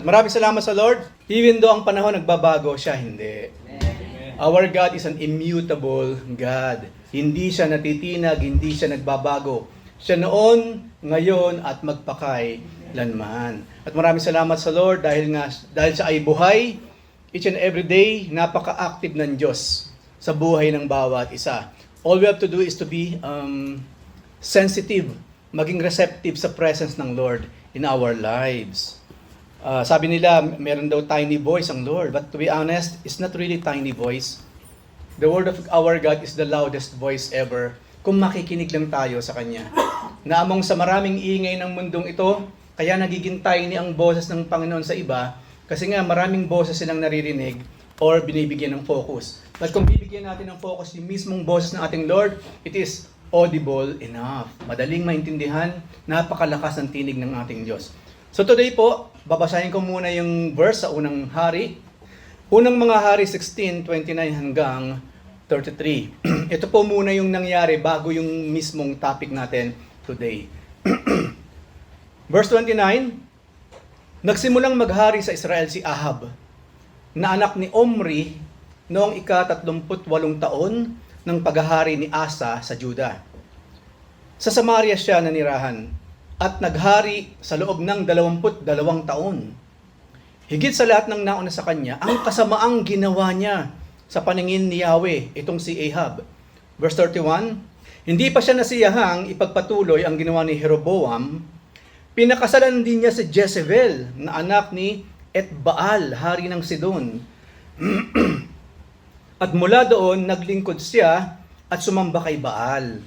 Maraming salamat sa Lord. Even though ang panahon nagbabago, siya hindi. Our God is an immutable God. Hindi siya natitinag, hindi siya nagbabago. Siya noon, ngayon, at magpakailanman. At maraming salamat sa Lord dahil siya ay buhay, each and every day, napaka-active ng Diyos sa buhay ng bawat isa. All we have to do is to be sensitive, maging receptive sa presence ng Lord in our lives. Sabi nila, meron daw tiny voice ang Lord. But to be honest, it's not really tiny voice. The word of our God is the loudest voice ever. Kung makikinig lang tayo sa Kanya. Na among sa maraming ingay ng mundong ito, kaya nagiging tiny ang boses ng Panginoon sa iba, kasi nga maraming boses silang naririnig or binibigyan ng focus. But kung bibigyan natin ng focus yung mismong boses ng ating Lord, it is audible enough. Madaling maintindihan, napakalakas ng tinig ng ating Diyos. So today po, babasahin ko muna yung verse sa unang hari. Unang mga hari 16:29 hanggang 33. Ito po muna yung nangyari bago yung mismong topic natin today. Verse 29, nagsimulang maghari sa Israel si Ahab, na anak ni Omri noong ika-38 taon ng paghahari ni Asa sa Juda. Sa Samaria siya nanirahan at naghari sa loob ng 22 taon. Higit sa lahat ng nauna sa kanya, ang kasamaang ginawa niya sa paningin ni Yahweh, itong si Ahab. Verse 31, hindi pa siya nasiyahang ipagpatuloy ang ginawa ni Jeroboam, pinakasalan din niya si Jezebel na anak ni Etbaal, hari ng Sidon. At mula doon, naglingkod siya at sumamba kay Baal.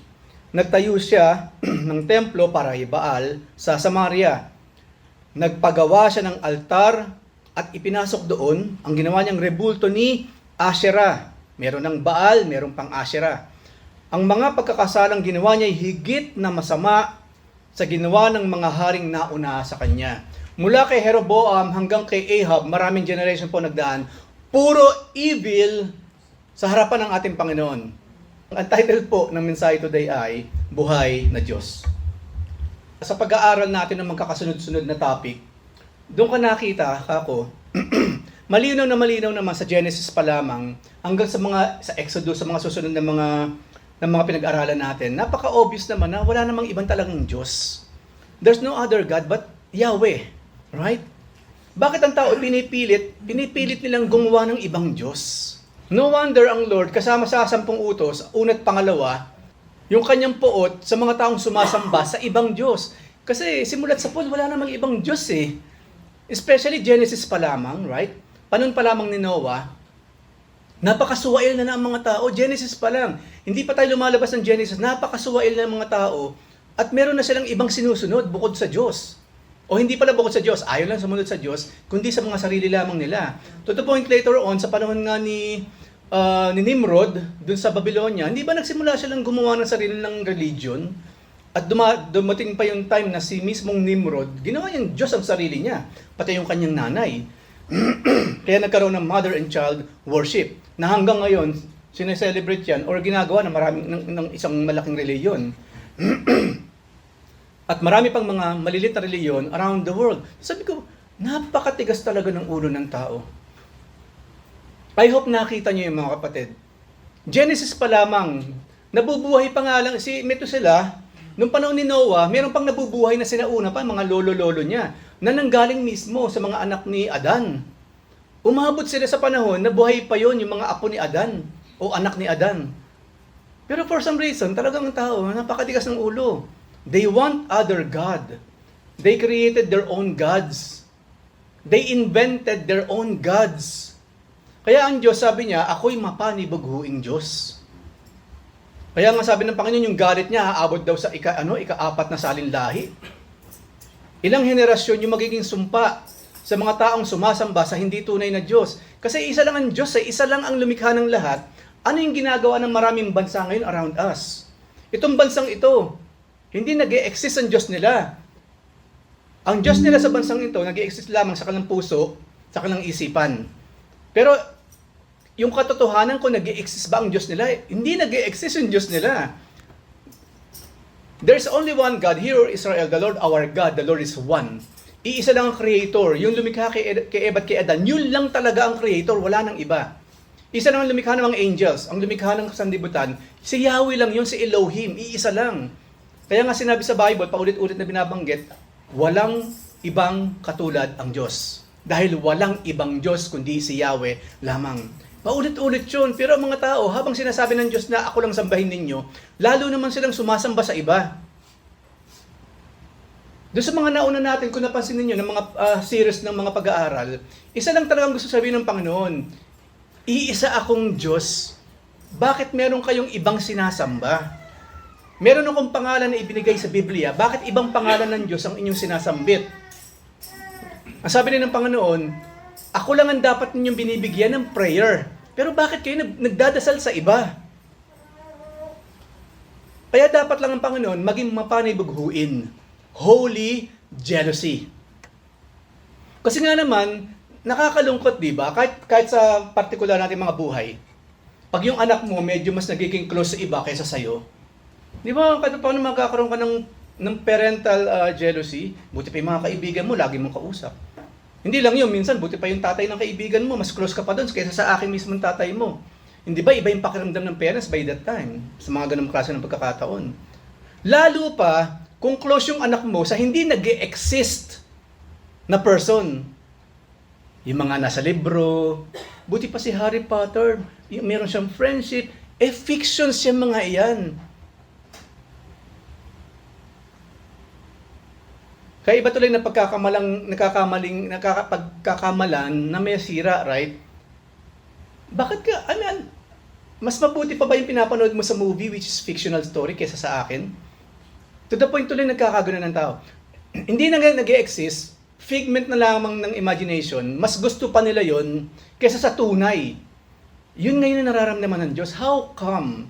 Nagtayo siya ng templo para kay Baal sa Samaria. Nagpagawa siya ng altar at ipinasok doon ang ginawa niyang rebulto ni Asherah. Meron ng Baal, meron pang Asherah. Ang mga pagkakasalang ginawa niya ay higit na masama sa ginawa ng mga haring nauna sa kanya. Mula kay Jeroboam hanggang kay Ahab, maraming generation po nagdaan, puro evil sa harapan ng ating Panginoon. Ang title po ng mensahe today ay Buhay na Diyos. Sa pag-aaral natin ng magkakasunod-sunod na topic, doon ka nakita, kako, malinaw naman sa Genesis pa lamang hanggang sa Exodus, sa mga susunod na mga pinag-aralan natin, napaka-obvious naman na wala namang ibang talagang Diyos. There's no other God but Yahweh. Right? Bakit ang tao pinipilit nilang gumawa ng ibang Diyos? No wonder ang Lord, kasama sa 10 utos, una't pangalawa, yung kanyang puot sa mga taong sumasamba sa ibang Diyos. Kasi simulat sa Paul, wala namang ibang Diyos eh. Especially Genesis pa lamang, right? Panon pa lamang ni Noah, napakasuwail na ng mga tao. Genesis pa lang. Hindi pa tayo lumalabas ng Genesis, napakasuwail na ng mga tao at meron na silang ibang sinusunod bukod sa Diyos. O hindi pala bukod sa Diyos, ayaw lang sumunod sa Diyos, kundi sa mga sarili lamang nila. To the point later on, sa panahon nga ni Nimrod, dun sa Babylonia, hindi ba nagsimula silang gumawa ng sarili ng religion? At dumating pa yung time na si mismong Nimrod, ginawa niyang Diyos ang sarili niya, pati yung kanyang nanay. Kaya nagkaroon ng mother and child worship, na hanggang ngayon, sineselebrate yan, or ginagawa ng isang malaking reliyon. At marami pang mga malilit na reliyon around the world. Sabi ko, napakatigas talaga ng ulo ng tao. I hope nakita niyo yung mga kapatid. Genesis pa lamang, nabubuhay pa nga lang si Methuselah, nung panahon ni Noah, meron pang nabubuhay na sinauna pa, mga lolo-lolo niya, na nanggaling mismo sa mga anak ni Adan. Umabot sila sa panahon na buhay pa yon yung mga apo ni Adan, o anak ni Adan. Pero for some reason, talagang tao, napakatigas ng ulo. They want other God. They created their own gods. They invented their own gods. Kaya ang Diyos, sabi niya, ako'y mapanibaghuing Diyos. Kaya nga sabi ng Panginoon, yung galit niya, aabot daw sa ika-4 na salinlahi. Ilang henerasyon yung magiging sumpa sa mga taong sumasamba sa hindi tunay na Diyos. Kasi isa lang ang Diyos, isa lang ang lumikha ng lahat. Ano yung ginagawa ng maraming bansa ngayon around us? Itong bansang ito, hindi nag-e-exist ang Diyos nila. Ang Diyos nila sa bansang ito, nag-e-exist lamang sa kanilang puso, sa kanilang isipan. Pero, yung katotohanan ko, nag-e-exist ba ang Diyos nila? Hindi nag-e-exist yung Diyos nila. There's only one God. Hear, Israel, the Lord our God, the Lord is one. Iisa lang ang creator. Yung lumikha kay Eva at kay Adan, yun lang talaga ang creator, wala nang iba. Isa lang ang lumikha ng mga angels, ang lumikha ng sanlibutan, si Yahweh lang yun, si Elohim, iisa lang. Kaya nga sinabi sa Bible, paulit-ulit na binabanggit, walang ibang katulad ang Diyos. Dahil walang ibang Diyos kundi si Yahweh lamang. Paulit-ulit yun. Pero ang mga tao, habang sinasabi ng Diyos na ako lang sambahin ninyo, lalo naman silang sumasamba sa iba. Doon sa mga nauna natin, kung napansin ninyo ng mga series ng mga pag-aaral, isa lang talagang gusto sabihin ng Panginoon, iisa akong Diyos. Bakit meron kayong ibang sinasamba? Meron akong pangalan na ibinigay sa Biblia, bakit ibang pangalan ng Diyos ang inyong sinasambit? Ang sabi rin ng Panginoon, ako lang ang dapat ninyong binibigyan ng prayer. Pero bakit kayo nagdadasal sa iba? Kaya dapat lang ang Panginoon maging mapanibughuin. Holy jealousy. Kasi nga naman, nakakalungkot, di ba? Kahit sa partikular natin mga buhay, pag yung anak mo medyo mas nagiging close sa iba kaysa sa'yo, di ba, paano magkakaroon ka ng parental jealousy? Buti pa yung mga kaibigan mo, lagi mong kausap. Hindi lang yun, minsan, buti pa yung tatay ng kaibigan mo, mas close ka pa doon kaysa sa akin mismong tatay mo. Hindi ba, iba yung pakiramdam ng parents by that time, sa mga ganung klase ng pagkakataon. Lalo pa, kung close yung anak mo sa hindi nag-e-exist na person. Yung mga nasa libro, buti pa si Harry Potter, meron siyang friendship, fictions yung mga iyan. Kaya iba tuloy na pagkakamalan na may sira, right? Bakit ka, mas mabuti pa ba yung pinapanood mo sa movie which is fictional story kaysa sa akin? To the point tuloy nagkakagunan ng tao. Hindi na nag-e-exist, figment na lamang ng imagination, mas gusto pa nila yon kaysa sa tunay. Yun ngayon na nararamdaman ng Diyos. How come?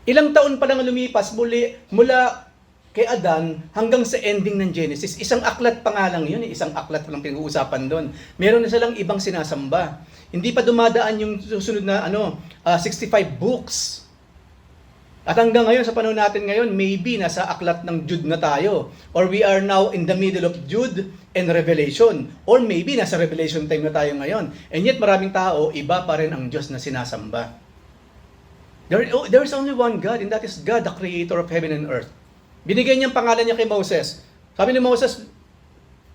Ilang taon pa lang lumipas mula kay Adan hanggang sa ending ng Genesis. Isang aklat pa nga lang yun. Isang aklat pa lang pinag-uusapan doon. Meron na silang ibang sinasamba. Hindi pa dumadaan yung susunod na 65 books. At hanggang ngayon, sa panahon natin ngayon, maybe nasa aklat ng Jude na tayo. Or we are now in the middle of Jude and Revelation. Or maybe nasa Revelation time na tayo ngayon. And yet maraming tao, iba pa rin ang Diyos na sinasamba. There is only one God, and that is God, the creator of heaven and earth. Binigay niyang pangalan niya kay Moses. Sabi ni Moses,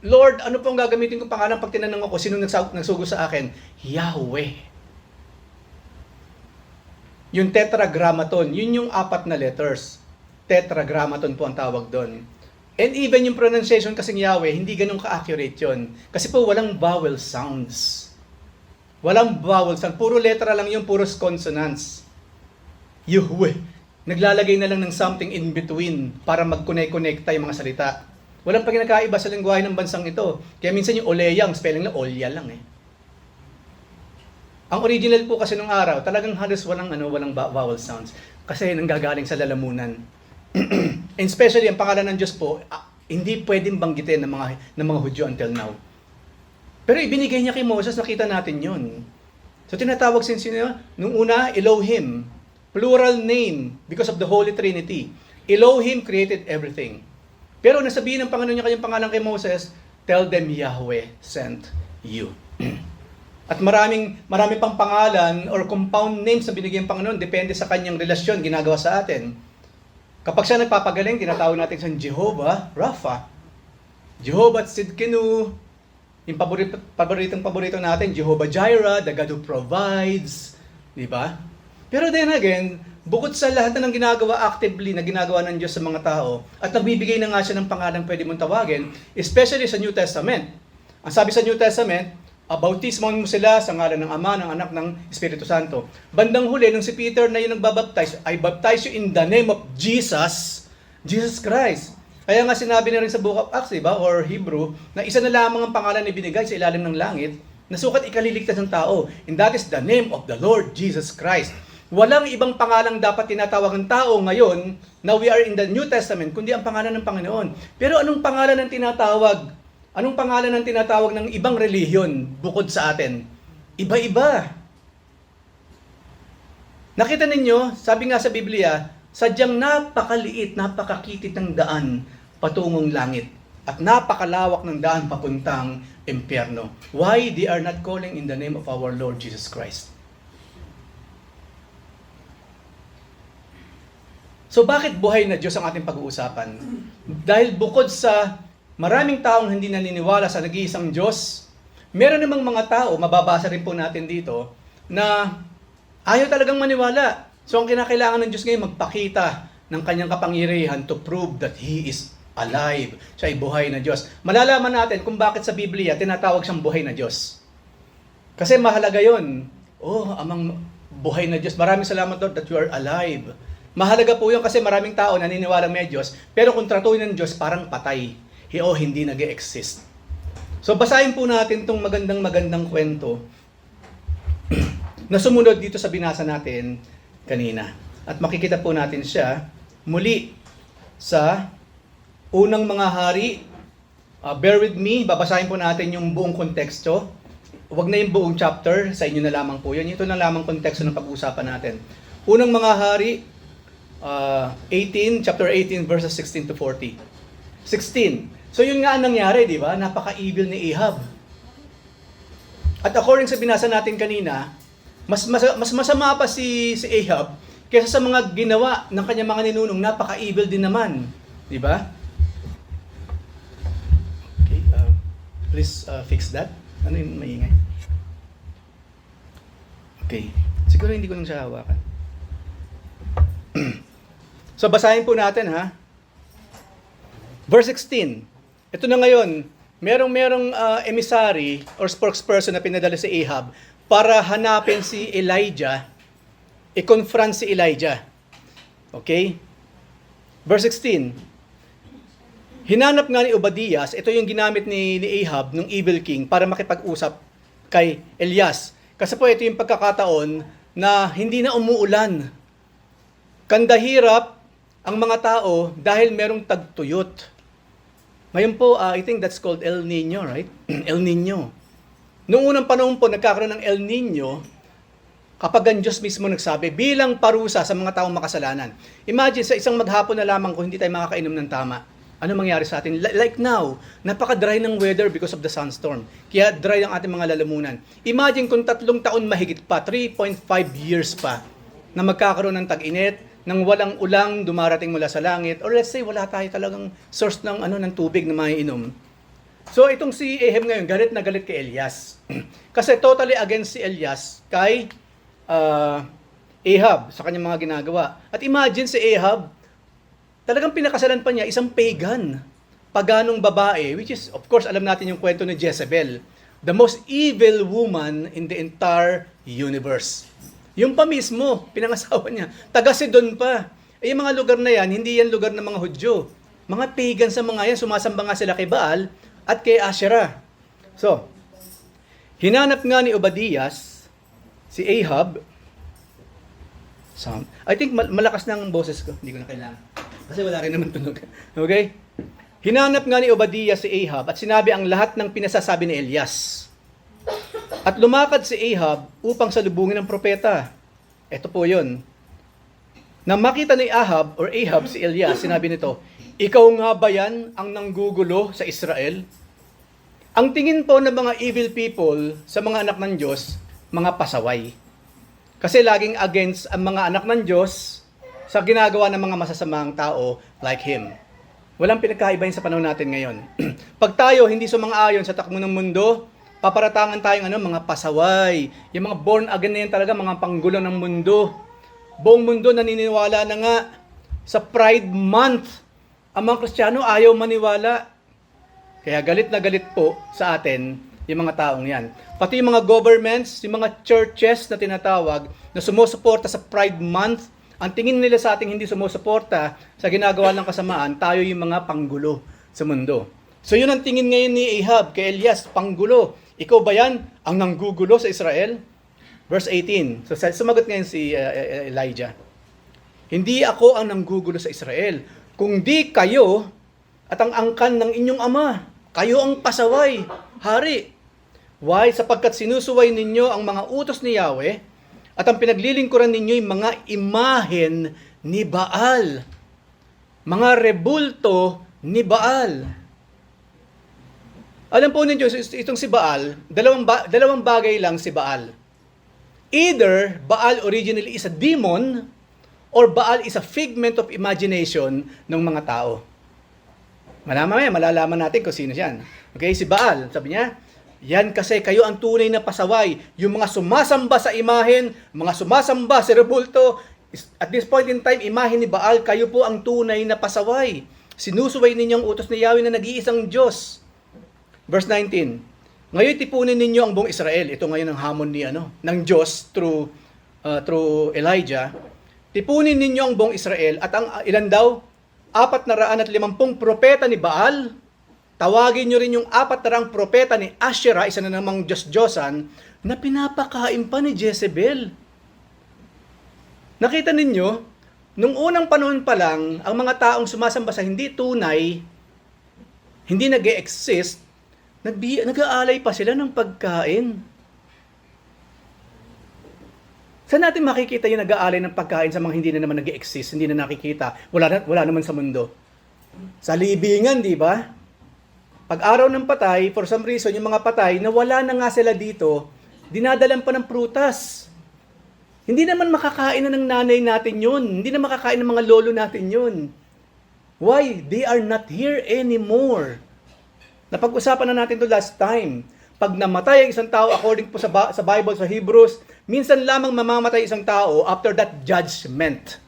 Lord, ano pong gagamitin kong pangalan pag tinanong ako, sino nagsugo sa akin? Yahweh. Yung tetragrammaton, yun yung 4 na letters. Tetragrammaton po ang tawag doon. And even yung pronunciation kasing Yahweh, hindi ganun ka-accurate yun. Kasi po walang vowel sounds. Walang vowel sound. Puro letra lang yung puro consonants. Yahweh. Naglalagay na lang ng something in between para mag-connect-connecta yung mga salita. Walang pagkakaiba sa lengguwahe ng bansang ito. Kaya minsan yung Oleyang, spelling na Olya lang eh. Ang original po kasi nung araw, talagang halos walang vowel sounds kasi nanggagaling sa lalamunan. And especially ang pangalan ng Diyos po, hindi pwedeng banggitin ng mga Hudyo until now. Pero ibinigay niya kay Moses, nakita natin 'yon. So tinatawag nung una Elohim, plural name because of the Holy Trinity. Elohim created everything. Pero nasabihin ng Panginoon niya kanyang pangalan kay Moses, tell them Yahweh sent you. At marami pang pangalan or compound names na binigyan ng Panginoon, depende sa kanyang relasyon, ginagawa sa atin. Kapag siya nagpapagaling, tinatawag natin siyang Jehovah Rapha. Jehovah Tsidkenu, yung paborito natin, Jehovah Jireh, the God who provides. Di ba? Pero then again, bukod sa lahat na ng ginagawa actively, na ginagawa ng Diyos sa mga tao, at nagbibigay na nga siya ng pangalan pwede mong tawagin, especially sa New Testament. Ang sabi sa New Testament, bautismohan mo sila sa ngalan ng Ama, ng Anak, ng Espiritu Santo. Bandang huli, nung si Peter na yung nagbabaptize, I baptize you in the name of Jesus Christ. Kaya nga sinabi na rin sa Book of Acts, diba, or Hebrew, na isa na lamang ang pangalan na binigay sa ilalim ng langit, na sukat ikaliligtas ng tao. And that is the name of the Lord Jesus Christ. Walang ibang pangalang dapat tinatawag ng tao ngayon na we are in the New Testament, kundi ang pangalan ng Panginoon. Pero anong pangalan ang tinatawag? Anong pangalan ang tinatawag ng ibang relihiyon bukod sa atin? Iba-iba. Nakita ninyo, sabi nga sa Biblia, sadyang napakaliit, napakakitit ng daan patungong langit. at napakalawak ng daan papuntang impyerno. Why they are not calling in the name of our Lord Jesus Christ? So bakit buhay na Diyos ang ating pag-uusapan? Dahil bukod sa maraming taong hindi naniniwala sa nag-iisang Diyos, meron namang mga tao, mababasa rin po natin dito, na ayaw talagang maniwala. So ang kinakailangan ng Diyos ngayon, magpakita ng kanyang kapangyarihan to prove that He is alive. Siya ay buhay na Diyos. Malalaman natin kung bakit sa Biblia tinatawag siyang buhay na Diyos. Kasi mahalaga yon. Oh, amang buhay na Diyos. Maraming salamat Lord that you are alive. Mahalaga po yun kasi maraming tao naniniwala may Diyos, pero kung tratuhin ng Diyos, parang patay. Hindi nag-e-exist. So basahin po natin itong magandang kwento na sumunod dito sa binasa natin kanina. At makikita po natin siya muli sa unang mga hari. Bear with me, babasahin po natin yung buong konteksto. Huwag na yung buong chapter, sa inyo na lamang po yun. Ito na lamang konteksto ng pag-uusapan natin. Unang mga hari, chapter 18, verses 16 to 40. 16. So yun nga ang nangyari, di ba? Napaka-evil ni Ahab. At according sa binasa natin kanina, mas masama pa si Ahab kaysa sa mga ginawa ng kanyang mga ninunong. Napaka-evil din naman. Di ba? Okay, please fix that. Ano yung maingay? Okay. Siguro hindi ko lang siya hawakan. So basahin po natin ha. Verse 16. Ito na ngayon, merong emissary or spokesperson na pinadala si Ahab para hanapin si Elijah, i-confront si Elijah. Okay? Verse 16. Hinanap nga ni Obadias, ito yung ginamit ni Ahab, ng evil king, para makipag-usap kay Elias. Kasi po ito yung pagkakataon na hindi na umuulan. Kandahirap ang mga tao dahil merong tagtuyot. Ngayon po, I think that's called El Nino, right? El Nino. Noong unang panahon po, nagkakaroon ng El Nino kapag ang Diyos mismo nagsabi, bilang parusa sa mga taong makasalanan. Imagine, sa isang maghapon na lamang kung hindi tayo makakainom ng tama, ano mangyari sa atin? Like now, napaka-dry ng weather because of the sunstorm. Kaya dry ang ating mga lalamunan. Imagine kung 3 taon mahigit pa, 3.5 years pa, na magkakaroon ng tag-init, nang walang ulang dumarating mula sa langit, or let's say wala tayo talagang source ng tubig na maiinom. So itong si Ahab ngayon, galit na galit kay Elias. Kasi totally against si Elias kay Ahab sa kanyang mga ginagawa. At imagine si Ahab, talagang pinakasalan pa niya isang pagan, paganong babae, which is, of course, alam natin yung kwento ni Jezebel, the most evil woman in the entire universe. Yung pa mismo, pinangasawa niya, taga Sidon pa. Yung mga lugar na yan, hindi yan lugar ng mga Hudyo. Mga pagan sa mga yan, sumasamba nga sila kay Baal at kay Asherah. So, hinanap nga ni Obadias, si Ahab, sound. I think malakas na ang boses ko, hindi ko na kailangan. Kasi wala rin naman tunog. Okay? Hinanap nga ni Obadias si Ahab at sinabi ang lahat ng pinasasabi ni Elias. At lumakad si Ahab upang salubungin ng propeta. Ito po yun. Nang makita ni Ahab si Elias, sinabi nito, ikaw nga ba yan ang nanggugulo sa Israel? Ang tingin po ng mga evil people sa mga anak ng Diyos, mga pasaway. Kasi laging against ang mga anak ng Diyos sa ginagawa ng mga masasamang tao like him. Walang pinagkaiba sa panahon natin ngayon. Pag tayo hindi sumang-ayon sa takbo ng mundo, paparatangan tayong mga pasaway. Yung mga born again na yan talaga, mga panggulo ng mundo. Buong mundo naniniwala na nga sa Pride Month. Ang mga Kristiyano ayaw maniwala. Kaya galit na galit po sa atin yung mga taong yan. Pati yung mga governments, yung mga churches na tinatawag na sumusuporta sa Pride Month, ang tingin nila sa ating hindi sumusuporta sa ginagawa ng kasamaan, tayo yung mga panggulo sa mundo. So yun ang tingin ngayon ni Ahab kay Elias, panggulo. Ikaw ba yan ang nanggugulo sa Israel? Verse 18. So sumagot ngayon si Elijah. Hindi ako ang nanggugulo sa Israel, kung di kayo at ang angkan ng inyong ama. Kayo ang pasaway, hari. Why? Sapagkat sinusuway ninyo ang mga utos ni Yahweh at ang pinaglilingkuran ninyo yung mga imahen ni Baal. Mga rebulto ni Baal. Alam po ninyo, itong si Baal, dalawang bagay lang si Baal. Either Baal originally is a demon, or Baal is a figment of imagination ng mga tao. Malalaman natin kung sino yan. Okay, si Baal, sabi niya, yan kasi kayo ang tunay na pasaway. Yung mga sumasamba sa imahen, mga sumasamba sa rebulto, at this point in time, imahen ni Baal, kayo po ang tunay na pasaway. Sinusuway ninyong utos ni Yahweh na nag-iisang Diyos. Verse 19, ngayon tipunin ninyo ang buong Israel. Ito ngayon ang hamon ni ng Diyos through Elijah. Tipunin ninyo ang buong Israel at ang ilan daw? 450 propeta ni Baal. Tawagin nyo rin yung 400 propeta ni Asherah, isa na namang Diyos-Diyosan, na pinapakain pa ni Jezebel. Nakita ninyo, nung unang panahon pa lang, ang mga taong sumasamba sa hindi tunay, hindi nag-e-exist, nag-aalay pa sila ng pagkain. Saan natin makikita yung nag-aalay ng pagkain sa mga hindi na naman nag-exist, hindi na nakikita, wala naman sa mundo? Sa libingan, di ba? Pag araw ng patay, for some reason, yung mga patay, na wala na nga sila dito, dinadalan pa ng prutas. Hindi naman makakain na ng nanay natin yun. Hindi na makakain ng mga lolo natin yun. Why? They are not here anymore. Napag-usapan na natin to last time. Pag namatay ang isang tao, according po sa Bible, sa Hebrews, minsan lamang mamamatay isang tao after that judgment.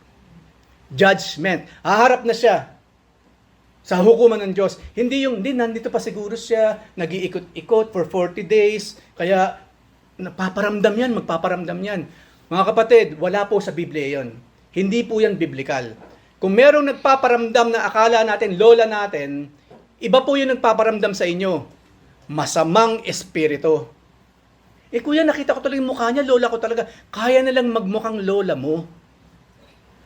Judgment. Haharap na siya sa hukuman ng Diyos. Hindi nandito pa siguro siya, nag-iikot-ikot for 40 days, kaya magpaparamdam yan. Mga kapatid, wala po sa Biblia yon. Hindi po yan biblical. Kung merong nagpaparamdam na akala natin, lola natin, iba po yung nagpaparamdam sa inyo. Masamang espiritu. Kuya, nakita ko talaga yung mukha niya, lola ko talaga. Kaya nalang magmukhang lola mo.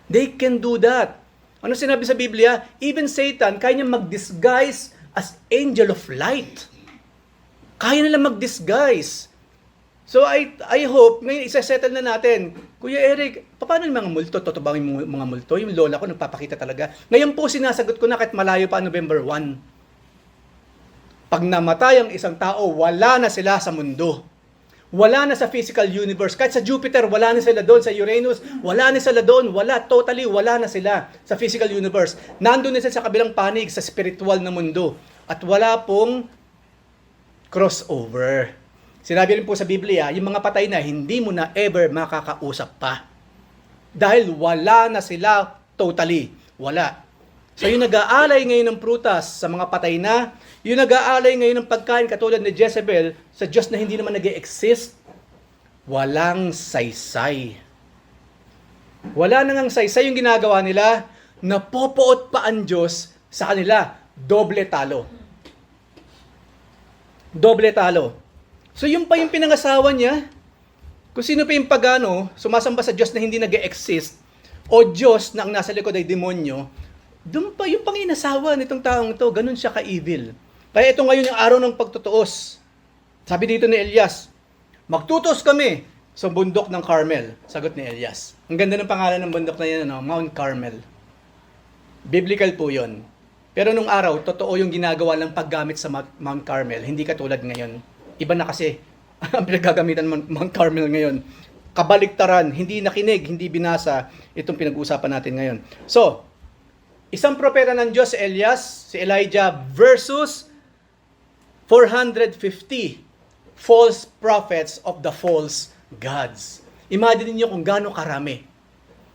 They can do that. Ano sinabi sa Biblia? Even Satan, kaya niya mag-disguise as angel of light. Kaya nalang mag-disguise. So I hope, ngayon isa-settle na natin. Kuya Eric, paano yung mga multo? Totoo ba yung mga multo? Yung lola ko nagpapakita talaga. Ngayon po sinasagot ko na kahit malayo pa November 1. Pag namatay ang isang tao, wala na sila sa mundo. Wala na sa physical universe. Kahit sa Jupiter, wala na sila doon. Sa Uranus, wala na sila doon. Totally wala na sila sa physical universe. Nandun na sila sa kabilang panig, sa spiritual na mundo. At wala pong crossover. Sinabi rin po sa Biblia, yung mga patay na, hindi mo na ever makakausap pa. Dahil wala na sila totally. Wala. So yung nag-aalay ngayon ng prutas sa mga patay na, yung nag-aalay ngayon ng pagkain katulad ni Jezebel sa Diyos na hindi naman nag-e-exist, walang saysay. Wala nang saysay yung ginagawa nila, napopoot pa ang Diyos sa kanila. Doble talo. Doble talo. So yung pa yung pinangasawa niya, kung sino pa yung pagano, sumasamba sa Diyos na hindi nag-e-exist, o Diyos na ang nasa likod ay demonyo, doon pa yung panginasawa nitong taong to, ganun siya ka-evil. Kaya ito ngayon yung araw ng pagtutuos. Sabi dito ni Elias, magtutuos kami sa bundok ng Carmel. Sagot ni Elias. Ang ganda ng pangalan ng bundok na yan, Mount Carmel. Biblical po yun. Pero nung araw, totoo yung ginagawa ng paggamit sa Mount Carmel. Hindi katulad ngayon. Iba na kasi ang pinagagamitan ng Mount Carmel ngayon. Kabaliktaran, hindi nakinig, hindi binasa itong pinag-uusapan natin ngayon. So, isang propeta ng Diyos, si Elias, si Elijah, versus 450 false prophets of the false gods. Imagine niyo kung gaano karami.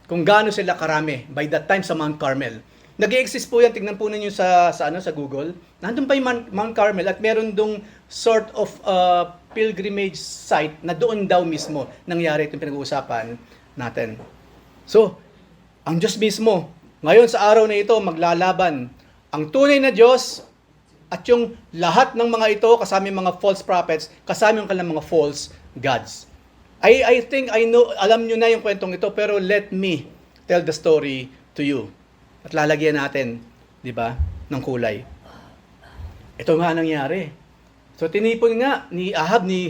Kung gaano sila karami by that time sa Mount Carmel. Nag-i-exist po yan, tingnan po ninyo sa Google. Nandun pa yung Mount Carmel at meron dong sort of pilgrimage site na doon daw mismo nangyari itong pinag-uusapan natin. So, ang Diyos mismo, ngayon sa araw na ito, maglalaban ang tunay na Diyos at yung lahat ng mga ito, kasama yung mga false prophets, kasama yung kanilang mga false gods. I think I know, alam nyo na yung kwentong ito, pero let me tell the story to you. At lalagyan natin, di ba, ng kulay. Ito nga nangyari. So tinipon nga ni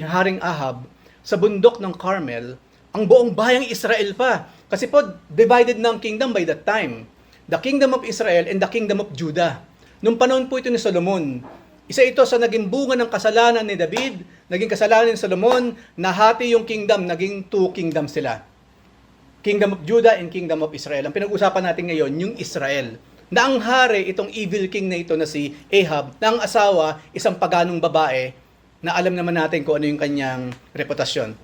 Haring Ahab, sa bundok ng Carmel, ang buong bayang Israel pa. Kasi po, divided ng kingdom by that time. The kingdom of Israel and the kingdom of Judah. Nung panahon po ito ni Solomon, Isa ito sa naging bunga ng kasalanan ni David, naging kasalanan ni Solomon, nahati yung kingdom, naging two kingdoms sila. Kingdom of Judah and Kingdom of Israel. Ang pinag-usapan natin ngayon, yung Israel. Na ang hari, itong evil king na ito na si Ahab, na ang asawa, isang paganong babae, na alam naman natin kung ano yung kanyang reputasyon.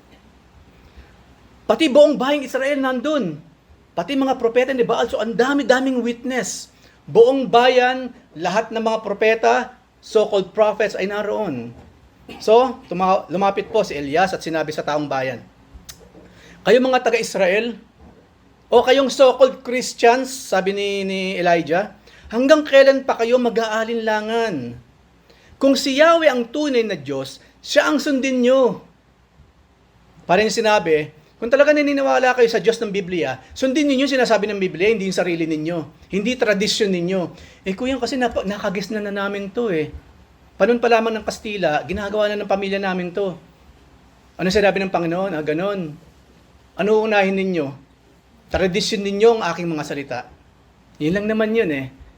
Pati buong bahing Israel nandun. Pati mga propeta ni Baal. So ang dami-daming witness. Buong bayan, lahat ng mga propeta, so-called prophets ay naroon. So, lumapit po si Elias at sinabi sa taong bayan, kayo mga taga-Israel, o kayong so-called Christians, sabi ni Elijah, hanggang kailan pa kayo mag-aalinlangan? Kung si Yahweh ang tunay na Diyos, siya ang sundin nyo. Parang sinabi, kung talaga naniniwala kayo sa Diyos ng Biblia, sundin ninyo sinasabi ng Biblia, hindi yung sarili ninyo. Hindi tradisyon ninyo. Kuya, kasi nakagis na namin to Panon pa lamang ng Kastila, ginagawa na ng pamilya namin to. Ano sinabi ng Panginoon? Ganon. Ano unahin ninyo? Tradisyon ninyo ang aking mga salita. Yun lang naman yun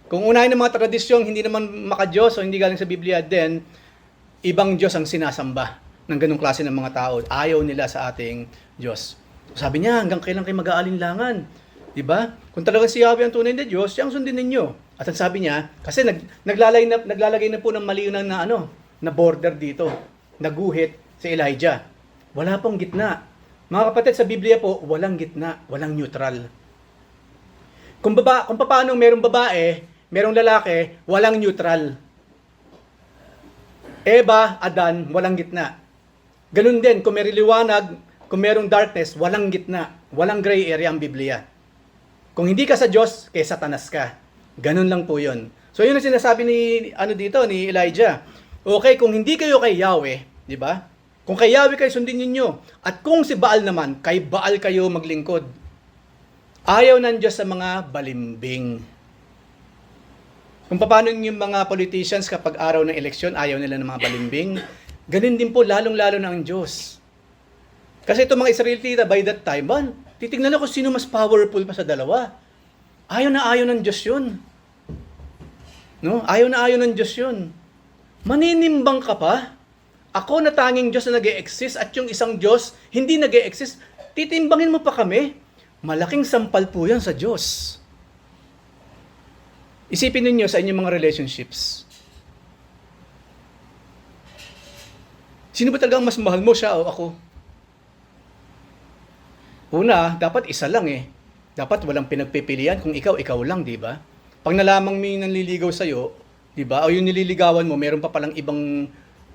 Kung unahin ng mga tradisyon, hindi naman maka-Diyos o hindi galing sa Biblia, then ibang Diyos ang sinasamba ng ganung klase ng mga tao. Ayaw nila sa ating Diyos. Sabi niya, hanggang kailan kayo mag-aalinlangan? Diba? Kung talagang si Yahweh ang tunay na Diyos, siya ang sundin ninyo. At ang sabi niya, kasi naglalagay na po ng maliw na border dito. Naguhit si Elijah. Wala pong gitna. Mga kapatid, sa Biblia po, walang gitna, walang neutral. Kung paano merong babae, merong lalaki, walang neutral. Eva, Adan, walang gitna. Ganun din, kung may liwanag, kung merong darkness, walang gitna. Walang gray area ang Biblia. Kung hindi ka sa Diyos, kay Satanas ka. Ganun lang po yun. So yun ang sinasabi ni Elijah. Okay, kung hindi kayo kay Yahweh, di ba? Kung kay Yahweh kayo, sundin ninyo. At kung si Baal naman, kay Baal kayo maglingkod. Ayaw ng Diyos sa mga balimbing. Kung paano yung mga politicians kapag araw ng eleksyon, ayaw nila ng mga balimbing, ganun din po, lalong-lalo na ang Diyos. Kasi itong mga Israelita, by that time, titignan na kung sino mas powerful pa sa dalawa. Ayaw na ayaw ng Diyos yun. No? Ayaw na ayaw ng Diyos yun. Maninimbang ka pa? Ako na tanging Diyos na nag-e-exist at yung isang Diyos hindi nag-e-exist, titimbangin mo pa kami? Malaking sampal po yan sa Diyos. Isipin ninyo sa inyong mga relationships. Sino ba talagang mas mahal mo, siya o ako? Una, dapat isa lang Dapat walang pinagpipilian. Kung ikaw lang, di ba? Pag nalamang may nanliligaw sa'yo, di ba? O yung nililigawan mo, meron pa palang ibang,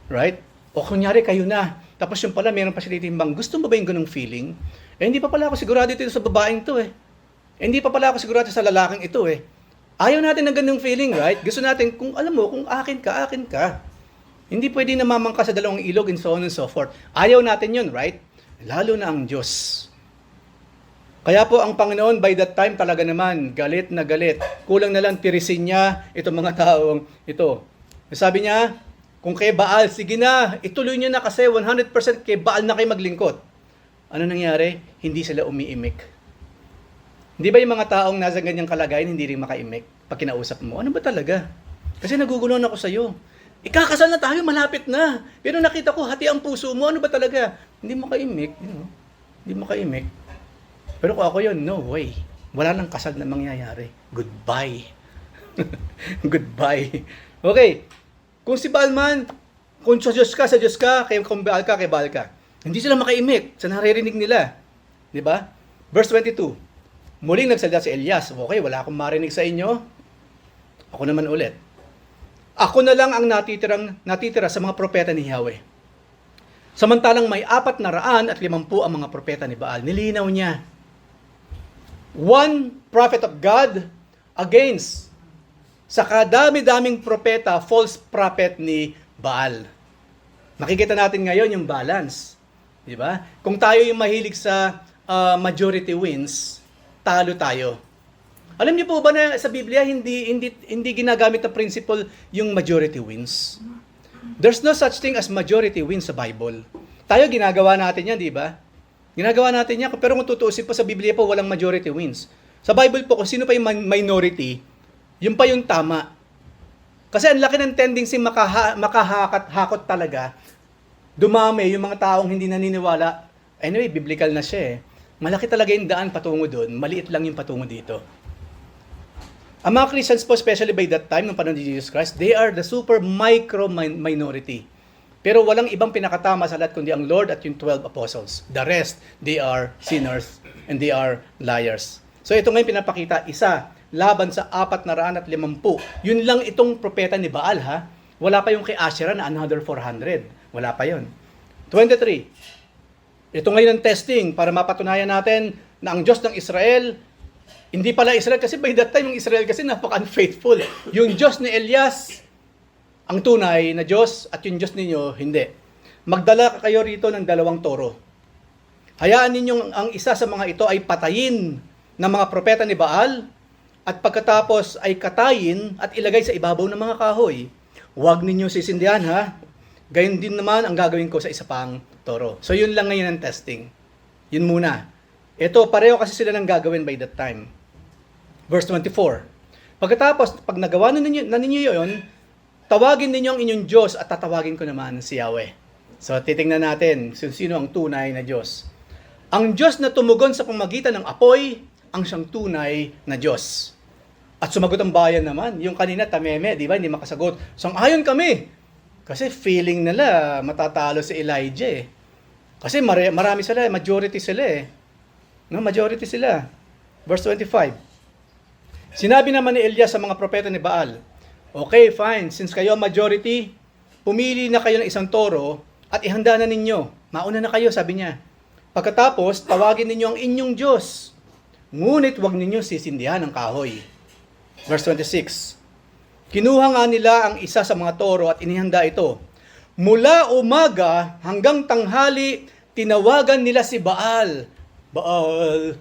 right? O kunyari kayo na. Tapos yung pala, meron pa siya titimbang. Gusto mo ba yung ganung feeling? Hindi pa pala ako sigurado ito sa babaeng to Hindi pa pala ako sigurado sa lalaking ito Ayaw natin ng ganung feeling, right? Gusto natin, kung alam mo, kung akin ka. Hindi pwede namamangka sa dalawang ilog and so on and so forth. Ayaw natin yun, right? Lalo na ang Diyos. Kaya po ang Panginoon by that time talaga naman, galit na galit. Kulang na lang tirisin niya itong mga taong ito. Sabi niya, kung kay Baal, sige na, ituloy niyo na kasi 100% kay Baal na kayo maglingkod. Ano nangyari? Hindi sila umiimik. Hindi ba yung mga taong nasa ganyang kalagayan, hindi rin makaimik pag kinausap mo? Ano ba talaga? Kasi naguguluhan ako sa'yo. Ikakasal na tayo, malapit na. Pero nakita ko, hati ang puso mo. Ano ba talaga? Hindi makaimik. Hindi makaimik. Pero kung ako yun, no way. Wala nang kasal na mangyayari. Goodbye. Goodbye. Okay. Kung si Baal man, kung sa Diyos ka, kung Baal ka, kay Baal ka. Hindi sila makaimik sa naririnig nila. Di ba? Verse 22. Muling nagsalita si Elias. Okay, wala akong marinig sa inyo. Ako naman ulit. Ako na lang ang natitira sa mga propeta ni Yahweh. Samantalang may 450 ang mga propeta ni Baal. Nilinaw niya. One prophet of God against sa kadami-daming propeta, false prophet ni Baal. Makikita natin ngayon yung balance. Di ba? Kung tayo yung mahilig sa majority wins, talo tayo. Alam niyo po ba na sa Biblia hindi ginagamit na principle yung majority wins? There's no such thing as majority wins sa Bible. Tayo ginagawa natin yan, di ba? Ginagawa natin yan, pero kung tutuusin po sa Biblia po, walang majority wins. Sa Bible po, kung sino pa yung minority, yun pa yung tama. Kasi ang laki ng tendency makahakot talaga. Dumami yung mga taong hindi naniniwala. Anyway, biblical na siya eh. Malaki talaga yung daan patungo doon. Maliit lang yung patungo dito. Ang mga Christians po, especially by that time, nung panahon ni Jesus Christ, they are the super micro minority. Pero walang ibang pinakatama sa lahat kundi ang Lord at yung 12 apostles. The rest, they are sinners and they are liars. So ito ngayon pinapakita, isa, laban sa 450. Yun lang itong propeta ni Baal ha. Wala pa yung kay Asherah na another 400. Wala pa yun. 23. Ito ngayon ang testing para mapatunayan natin na ang Diyos ng Israel, hindi pala Israel kasi by that time yung Israel kasi napaka-unfaithful. Yung Diyos ni Elias, ang tunay na Diyos at yung Diyos ninyo, hindi. Magdala kayo rito ng 2 toro. Hayaan ninyong ang isa sa mga ito ay patayin ng mga propeta ni Baal at pagkatapos ay katayin at ilagay sa ibabaw ng mga kahoy. Huwag ninyo sisindihan ha. Gayon din naman ang gagawin ko sa isa pang toro. So yun lang ngayon ang testing. Yun muna. Ito, pareho kasi sila nang gagawin by that time. Verse 24. Pagkatapos, pag nagawa na ninyo yun, tawagin ninyo ang inyong Diyos at tatawagin ko naman si Yahweh. So titingnan natin sino ang tunay na Diyos. Ang Diyos na tumugon sa pamagitan ng apoy, ang siyang tunay na Diyos. At sumagot ang bayan naman. Yung kanina, tameme, di ba? Hindi makasagot. Sang-ayon kami. Kasi feeling nila matatalo si Elijah eh. Kasi marami sila, majority sila eh. No, majority sila. Verse 25. Sinabi naman ni Elias sa mga propeta ni Baal, okay, fine, since kayo majority, pumili na kayo ng isang toro at ihanda na ninyo. Mauna na kayo, sabi niya. Pagkatapos, tawagin ninyo ang inyong Diyos. Ngunit huwag ninyo sisindihan ang kahoy. Verse 26. Kinuha nga nila ang isa sa mga toro at inihanda ito. Mula umaga hanggang tanghali, tinawagan nila si Baal. Baal,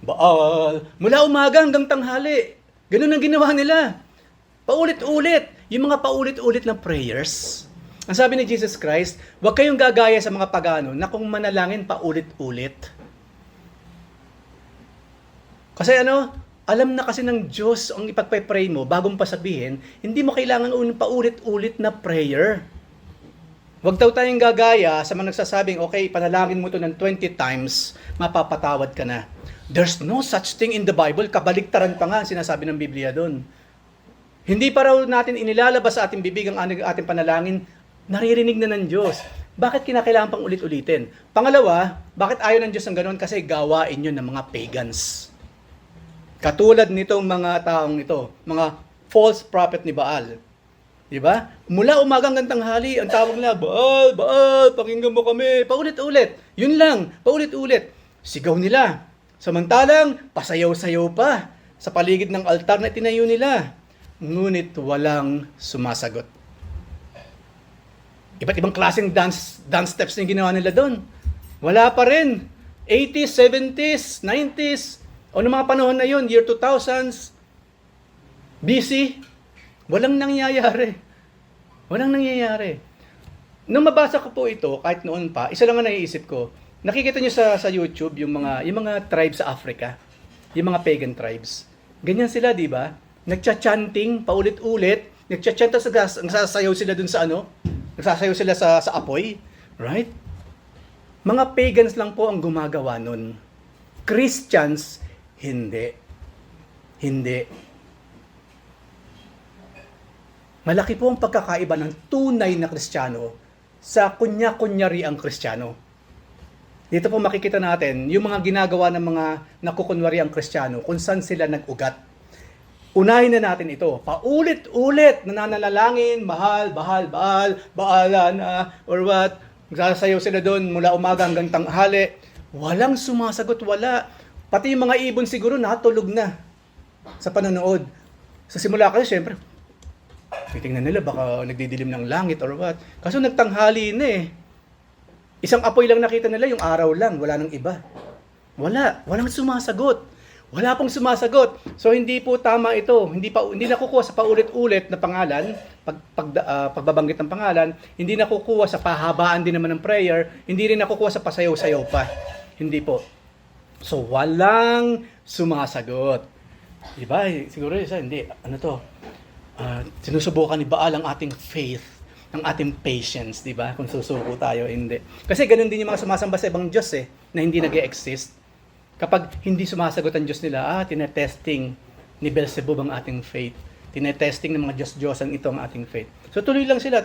Baal. Mula umaga hanggang tanghali. Ganun ang ginawa nila. Paulit-ulit. Yung mga paulit-ulit na prayers. Ang sabi ni Jesus Christ, huwag kayong gagaya sa mga pagano na kung manalangin paulit-ulit. Kasi alam na kasi ng Diyos ang ipagpapray mo, bagong pasabihin, hindi mo kailangan paulit-ulit na prayer. Huwag daw tayong gagaya sa mga nagsasabing, okay, panalangin mo to ng 20 times, mapapatawad ka na. There's no such thing in the Bible. Kabaliktaran pa nga sinasabi ng Biblia doon. Hindi pa raw natin inilalabas sa ating bibig ang ating panalangin, naririnig na ng Diyos. Bakit kinakailangan pang ulit-ulitin? Pangalawa, bakit ayaw ng Diyos ng ganoon? Kasi gawain yun ng mga pagans. Katulad nitong mga taong ito, mga false prophet ni Baal. Diba? Mula umagang hanggang tanghali, ang tawag nila, Baal, Baal, pakinggan mo kami. Paulit-ulit. Yun lang, paulit-ulit. Sigaw nila. Samantalang, pasayaw-sayaw pa sa paligid ng altar na tinayo nila. Ngunit walang sumasagot. Iba't ibang klaseng dance steps na ginawa nila doon. Wala pa rin. 80s, 70s, 90s, o noong mga panahon na yun, year 2000s, BC, walang nangyayari. Walang nangyayari. Nung mabasa ko po ito, kahit noon pa, isa lang ang naiisip ko, nakikita nyo sa YouTube yung mga tribes sa Africa, yung mga pagan tribes. Ganyan sila, di ba? Nagcha-chanting, paulit-ulit, nagcha-chant, nagsasayaw sila dun sa nagsasayaw sila sa apoy, right? Mga pagans lang po ang gumagawa nun. Christians, hindi. Hindi. Malaki po ang pagkakaiba ng tunay na Kristiyano sa kunya-kunyari ang Kristiyano. Dito po makikita natin yung mga ginagawa ng mga nakukunwari ang Kristiyano kung saan sila nag-ugat. Unahin na natin ito. Paulit-ulit nananalangin, mahal, bahal, baal, baala na, or what. Nagsasayaw sila doon mula umaga hanggang tanghali. Walang sumasagot, wala. Pati yung mga ibon siguro natulog na sa panonood. Sa simula kasi, syempre, titingnan nila baka nagdidilim ng langit or what. Kaso nagtanghali na eh. Isang apoy lang nakita nila, yung araw lang, wala nang iba. Walang sumasagot. Wala pong sumasagot. So hindi po tama ito. Hindi nakukuha sa paulit-ulit na pangalan, pagbabanggit ng pangalan, hindi nakukuha sa pahabaan din naman ng prayer, hindi rin nakukuha sa pasayaw-sayaw pa. Hindi po. So walang sumasagot. Diba? Siguro isa, hindi. Ano to? sinusubukan ni Baal ang ating faith, ang ating patience, di ba? Kung susuko tayo, hindi. Kasi ganun din yung mga sumasamba sa ibang Diyos na hindi nag-e-exist. Kapag hindi sumasagot ang Diyos nila, tinetesting ni Beelzebub ang ating faith. Tinetesting ng mga Diyos-Diyosan ito ang ating faith. So tuloy lang sila.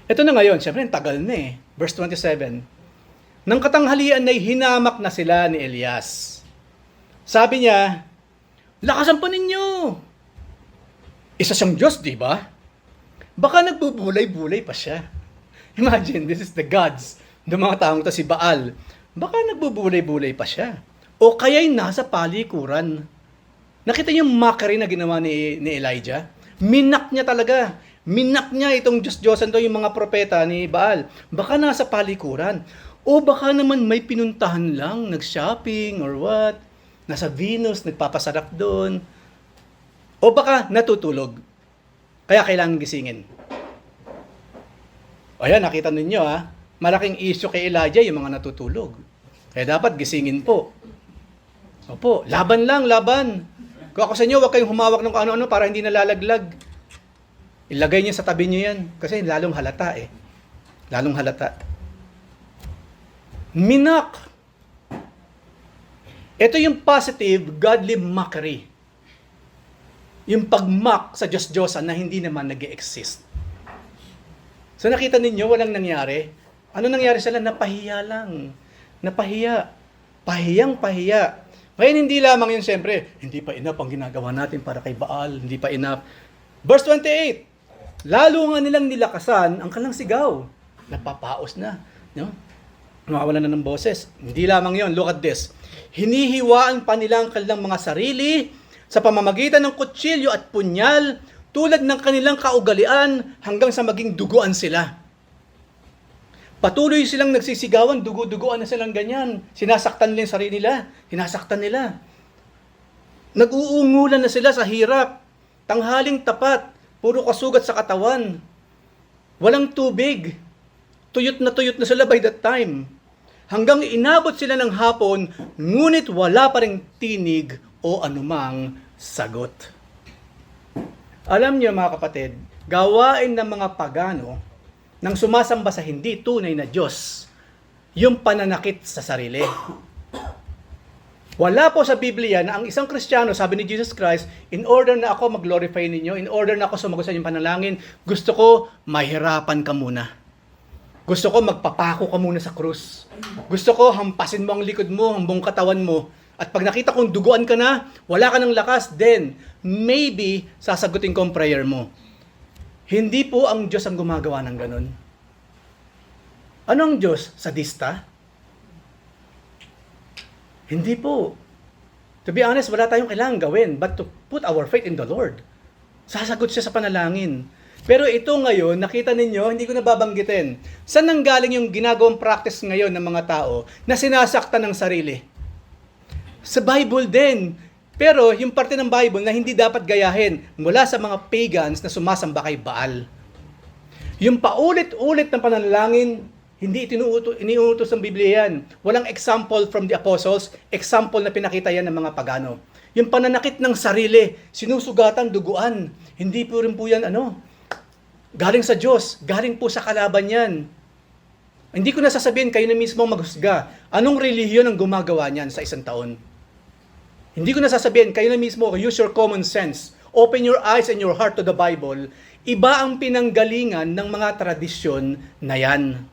Ito na ngayon, syempre, tagal na Verse 27. Nang katanghalian ay hinamak na sila ni Elias. Sabi niya, lakasan pa ninyo. Isa siyang Diyos, di ba? Baka nagbubulay-bulay pa siya. Imagine, this is the gods ng mga taong to, si Baal. Baka nagbubulay-bulay pa siya. O kaya'y nasa palikuran. Nakita niyo yung mockery na ginawa ni Elijah? Minak niya talaga. Minak niya itong Diyos-Diyosan to, yung mga propeta ni Baal. Baka nasa palikuran. O baka naman may pinuntahan lang, nag-shopping or what. Nasa Venus, nagpapasarap doon. O baka natutulog. Kaya kailangan gisingin. Ayan, nakita ninyo malaking issue kay Elijah yung mga natutulog. Kaya dapat gisingin po. Opo, laban lang, laban. Kung ako sa inyo, huwag kayong humawak ng ano-ano para hindi nalalaglag. Ilagay niyo sa tabi niyo yan. Kasi lalong halata Lalong halata. Minak. Ito yung positive, godly mockery. Yung pagmak sa Diyos-Diyosan na hindi naman nag-e-exist. So nakita ninyo, walang nangyari. Ano nangyari sila? Napahiya lang. Napahiya. Pahiyang-pahiya. Ngayon hindi lamang yun, siyempre, hindi pa enough ang ginagawa natin para kay Baal. Hindi pa enough. Verse 28. Lalo nga nilang nilakasan ang kanilang sigaw. Napapaos na. No? Nawawala na ng boses. Hindi lamang yun. Look at this. Hinihiwaan pa nila ang kanilang mga sarili sa pamamagitan ng kutsilyo at punyal, tulad ng kanilang kaugalian hanggang sa maging duguan sila. Patuloy silang nagsisigawan, dugo-duguan na silang ganyan. Sinasaktan nila yung sarili nila. Sinasaktan nila. Nag-uungulan na sila sa hirap. Tanghaling tapat. Puro kasugat sa katawan. Walang tubig. Tuyot na sila by that time. Hanggang inabot sila ng hapon, ngunit wala pa ring tinig o anumang sagot. Alam niyo mga kapatid, gawain ng mga pagano nang sumasamba sa hindi tunay na Diyos, yung pananakit sa sarili. Wala po sa Biblia na ang isang Kristiyano, sabi ni Jesus Christ, in order na ako mag-glorify ninyo, in order na ako sumagot sa inyong panalangin, gusto ko mahirapan ka muna. Gusto ko magpapako ka muna sa krus. Gusto ko hampasin mo ang likod mo, ang buong katawan mo. At pag nakita kong duguan ka na, wala ka ng lakas, then maybe sasagutin ko ang prayer mo. Hindi po ang Diyos ang gumagawa ng ganun. Ano ang Diyos? Sadista? Hindi po. To be honest, wala tayong kailangan gawin but to put our faith in the Lord. Sasagot siya sa panalangin. Pero ito ngayon, nakita ninyo, hindi ko nababanggitin. Saan nanggaling yung ginagawang practice ngayon ng mga tao na sinasaktan ng sarili? Sa Bible din. Pero yung parte ng Bible na hindi dapat gayahin mula sa mga pagans na sumasamba kay Baal. Yung paulit-ulit ng panalangin, hindi iniuutos ng Biblia yan. Walang example from the apostles, example na pinakita yan ng mga pagano. Yung pananakit ng sarili, sinusugatan, duguan. Hindi po rin po yan, galing sa Diyos, galing po sa kalaban yan. Hindi ko na sasabihin, kayo na mismo maghusga. Anong relihiyon ang gumagawa niyan sa isang taon? Hindi ko na sasabihin, kayo na mismo, use your common sense. Open your eyes and your heart to the Bible. Iba ang pinanggalingan ng mga tradisyon na yan.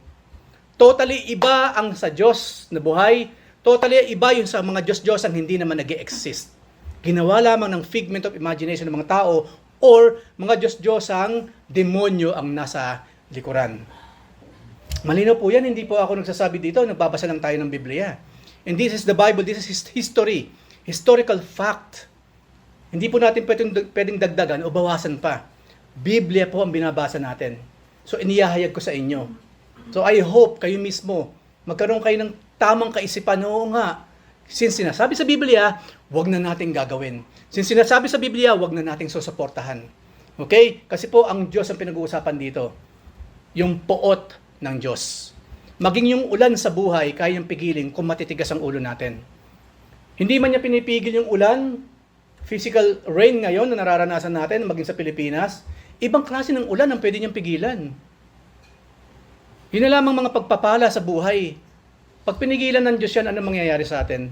Totally iba ang sa Diyos na buhay. Totally iba yung sa mga Diyos-Diyos ang hindi naman nag-e-exist. Ginawa lamang ng figment of imagination ng mga tao or mga Diyos-Diyosang demonyo ang nasa likuran. Malinaw po yan, hindi po ako nagsasabi dito, nagbabasa lang tayo ng Biblia. And this is the Bible, this is history, historical fact. Hindi po natin pwedeng dagdagan o bawasan pa. Biblia po ang binabasa natin. So inihahayag ko sa inyo. So I hope kayo mismo, magkaroon kayo ng tamang kaisipan, oo nga. Since sinasabi sa Biblia, wag na nating gagawin. Since sinasabi sa Biblia, wag na nating susuportahan. Okay? Kasi po ang Diyos ang pinag-uusapan dito. Yung poot ng Diyos. Maging yung ulan sa buhay, kayang pigilin kung matitigas ang ulo natin. Hindi man niya pinipigil yung ulan, physical rain ngayon na nararanasan natin, maging sa Pilipinas, ibang klase ng ulan ang pwede niyang pigilan. Yun na lamang mga pagpapala sa buhay. Pag pinigilan ng Diyos yan, ano mangyayari sa atin?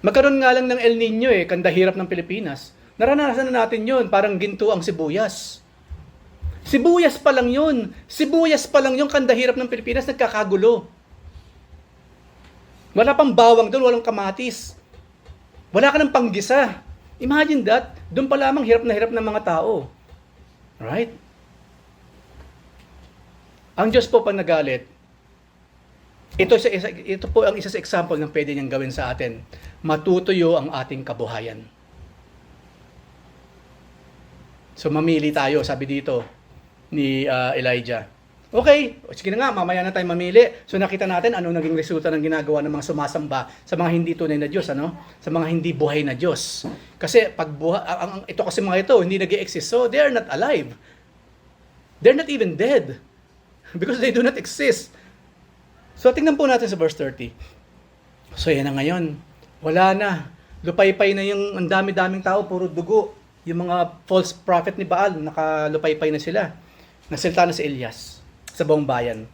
Magkaroon nga lang ng El Nino kandahirap ng Pilipinas. Naranasan na natin yun, parang ginto ang sibuyas. Sibuyas pa lang yun. Sibuyas pa lang yung kandahirap ng Pilipinas, nagkakagulo. Wala pang bawang doon, walang kamatis. Wala ka ng panggisa. Imagine that, doon pa lamang hirap na hirap ng mga tao. Right? Ang Diyos po pag nagalit, ito po ang isa sa example ng pwede niyang gawin sa atin. Matutuyo ang ating kabuhayan. So mamili tayo, sabi dito ni Elijah. Okay, sige na nga, mamaya na tayo mamili. So nakita natin ano naging resulta ng ginagawa ng mga sumasamba sa mga hindi tunay na Diyos, ano? Sa mga hindi buhay na Diyos. Kasi pag ito kasi mga ito, hindi nag-i-exist. So they are not alive. They're not even dead. Because they do not exist. So tingnan po natin sa verse 30. So yan na ngayon. Wala na. Lupaypay na yung ang dami-daming tao, puro dugo. Yung mga false prophet ni Baal, nakalupaypay na sila. Nasalita na si Elias sa buong bayan.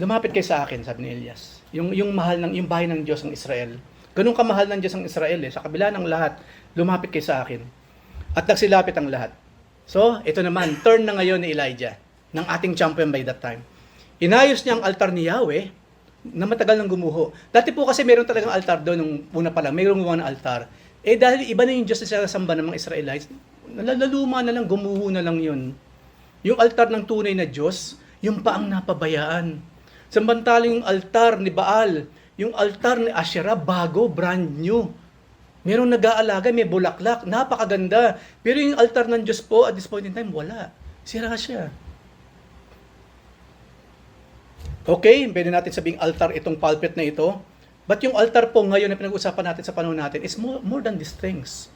Lumapit kayo sa akin, sabi ni Elias. Yung mahal ng yung bahay ng Diyos ng Israel. Ganun kamahal ng Diyos ng Israel sa kabila ng lahat, lumapit kayo sa akin. At nagsilapit ang lahat. So, ito naman, turn na ngayon ni Elijah, ng ating champion by that time. Inayos niya ang altar ni Yahweh na matagal nang gumuho. Dati po kasi meron talagang altar doon nung una pa lang, mayroong gumawa ng altar. Dahil iba na yung Diyos na sinasamba ng mga Israelites, nalaluma na lang, gumuho na lang yun. Yung altar ng tunay na Diyos, yung pa ang napabayaan. Samantalang yung altar ni Baal, yung altar ni Asherah, bago, brand new. Merong nag-aalaga, may bulaklak, napakaganda. Pero yung altar ng Diyos po, at this point in time, wala. Sira siya. Okay, pwede natin sabing altar itong pulpit na ito. But yung altar po ngayon na pinag-usapan natin sa panahon natin is more than these things.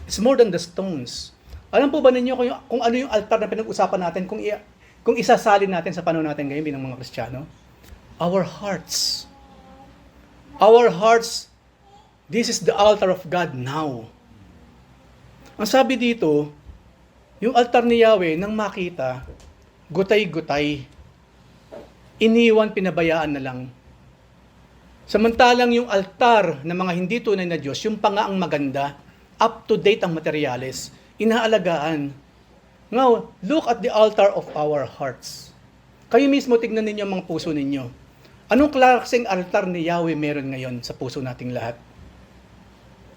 It's more than the stones. Alam po ba ninyo kung ano yung altar na pinag-usapan natin, kung isasalin natin sa panahon natin ngayon bilang mga Kristiyano? Our hearts. Our hearts, this is the altar of God now. Ang sabi dito, yung altar ni Yahweh, nang makita, gutay-gutay, iniwan, pinabayaan na lang. Samantalang yung altar ng mga hindi tunay na Diyos, yung pa nga ang maganda, up-to-date ang materyales, inaalagaan. Now, look at the altar of our hearts. Kayo mismo tignan ninyo ang mga puso ninyo. Anong klaseng altar ni Yahweh meron ngayon sa puso nating lahat?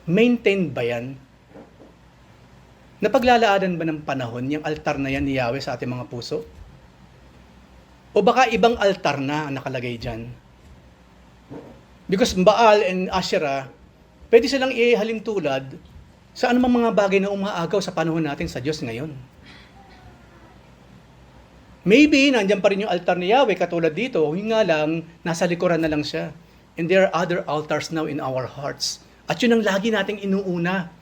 Maintained ba yan? Napaglalaanan ba ng panahon yung altar na yan ni Yahweh sa ating mga puso? O baka ibang altar na ang nakalagay dyan? Because Baal and Asherah, pwede silang ihalin tulad sa anumang mga bagay na umaagaw sa panahon natin sa Diyos ngayon. Maybe, nandiyan pa rin yung altar ni Yahweh, katulad dito, yung nga lang, nasa likuran na lang siya. And there are other altars now in our hearts. At yun ang lagi nating inuuna.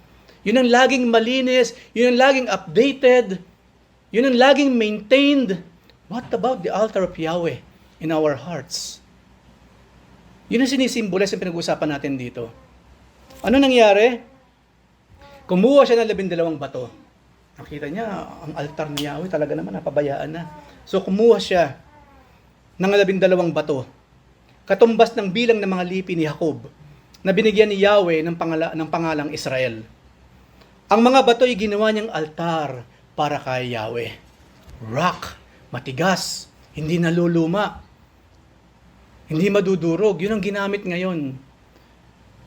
Yun ang laging malinis, yun ang laging updated, yun ang laging maintained. What about the altar of Yahweh in our hearts? Yun ang sinisimbolize yung pinag-usapan natin dito. Ano nangyari? Kumuha siya ng 12 bato. Nakita niya, ang altar ni Yahweh talaga naman napabayaan na. So kumuha siya ng 12 bato. Katumbas ng bilang ng mga lipi ni Jacob na binigyan ni Yahweh ng pangalang Israel. Ang mga bato ay ginawa niyang altar para kay Yahweh. Rock, matigas, hindi naluluma, hindi madudurog. Yun ang ginamit ngayon.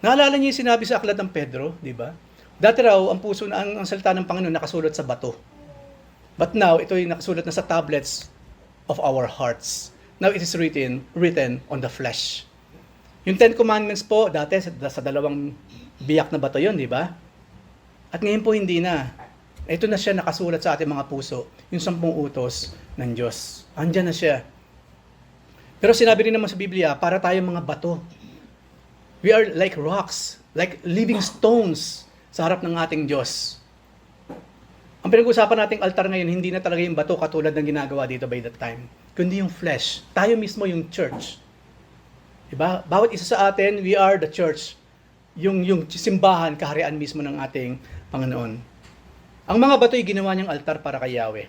Naalala niyo yung sinabi sa aklat ng Pedro, di ba? Dati raw, ang puso na ang salita ng Panginoon nakasulat sa bato. But now, ito ay nakasulat na sa tablets of our hearts. Now it is written on the flesh. Yung 10 Commandments po, dati sa 2 biyak na bato yun, di ba? At ngayon po hindi na. Ito na siya nakasulat sa ating mga puso, yung 10 utos ng Diyos. Andyan na siya. Pero sinabi rin naman sa Biblia, para tayong mga bato. We are like rocks, like living stones sa harap ng ating Diyos. Ang pinag-usapan nating altar ngayon, hindi na talaga yung bato katulad ng ginagawa dito by that time, kundi yung flesh. Tayo mismo yung church. Diba? Bawat isa sa atin, we are the church. yung simbahan, kaharian mismo ng ating Panginoon. Ang mga bato'y ginawa niyang altar para kay Yahweh.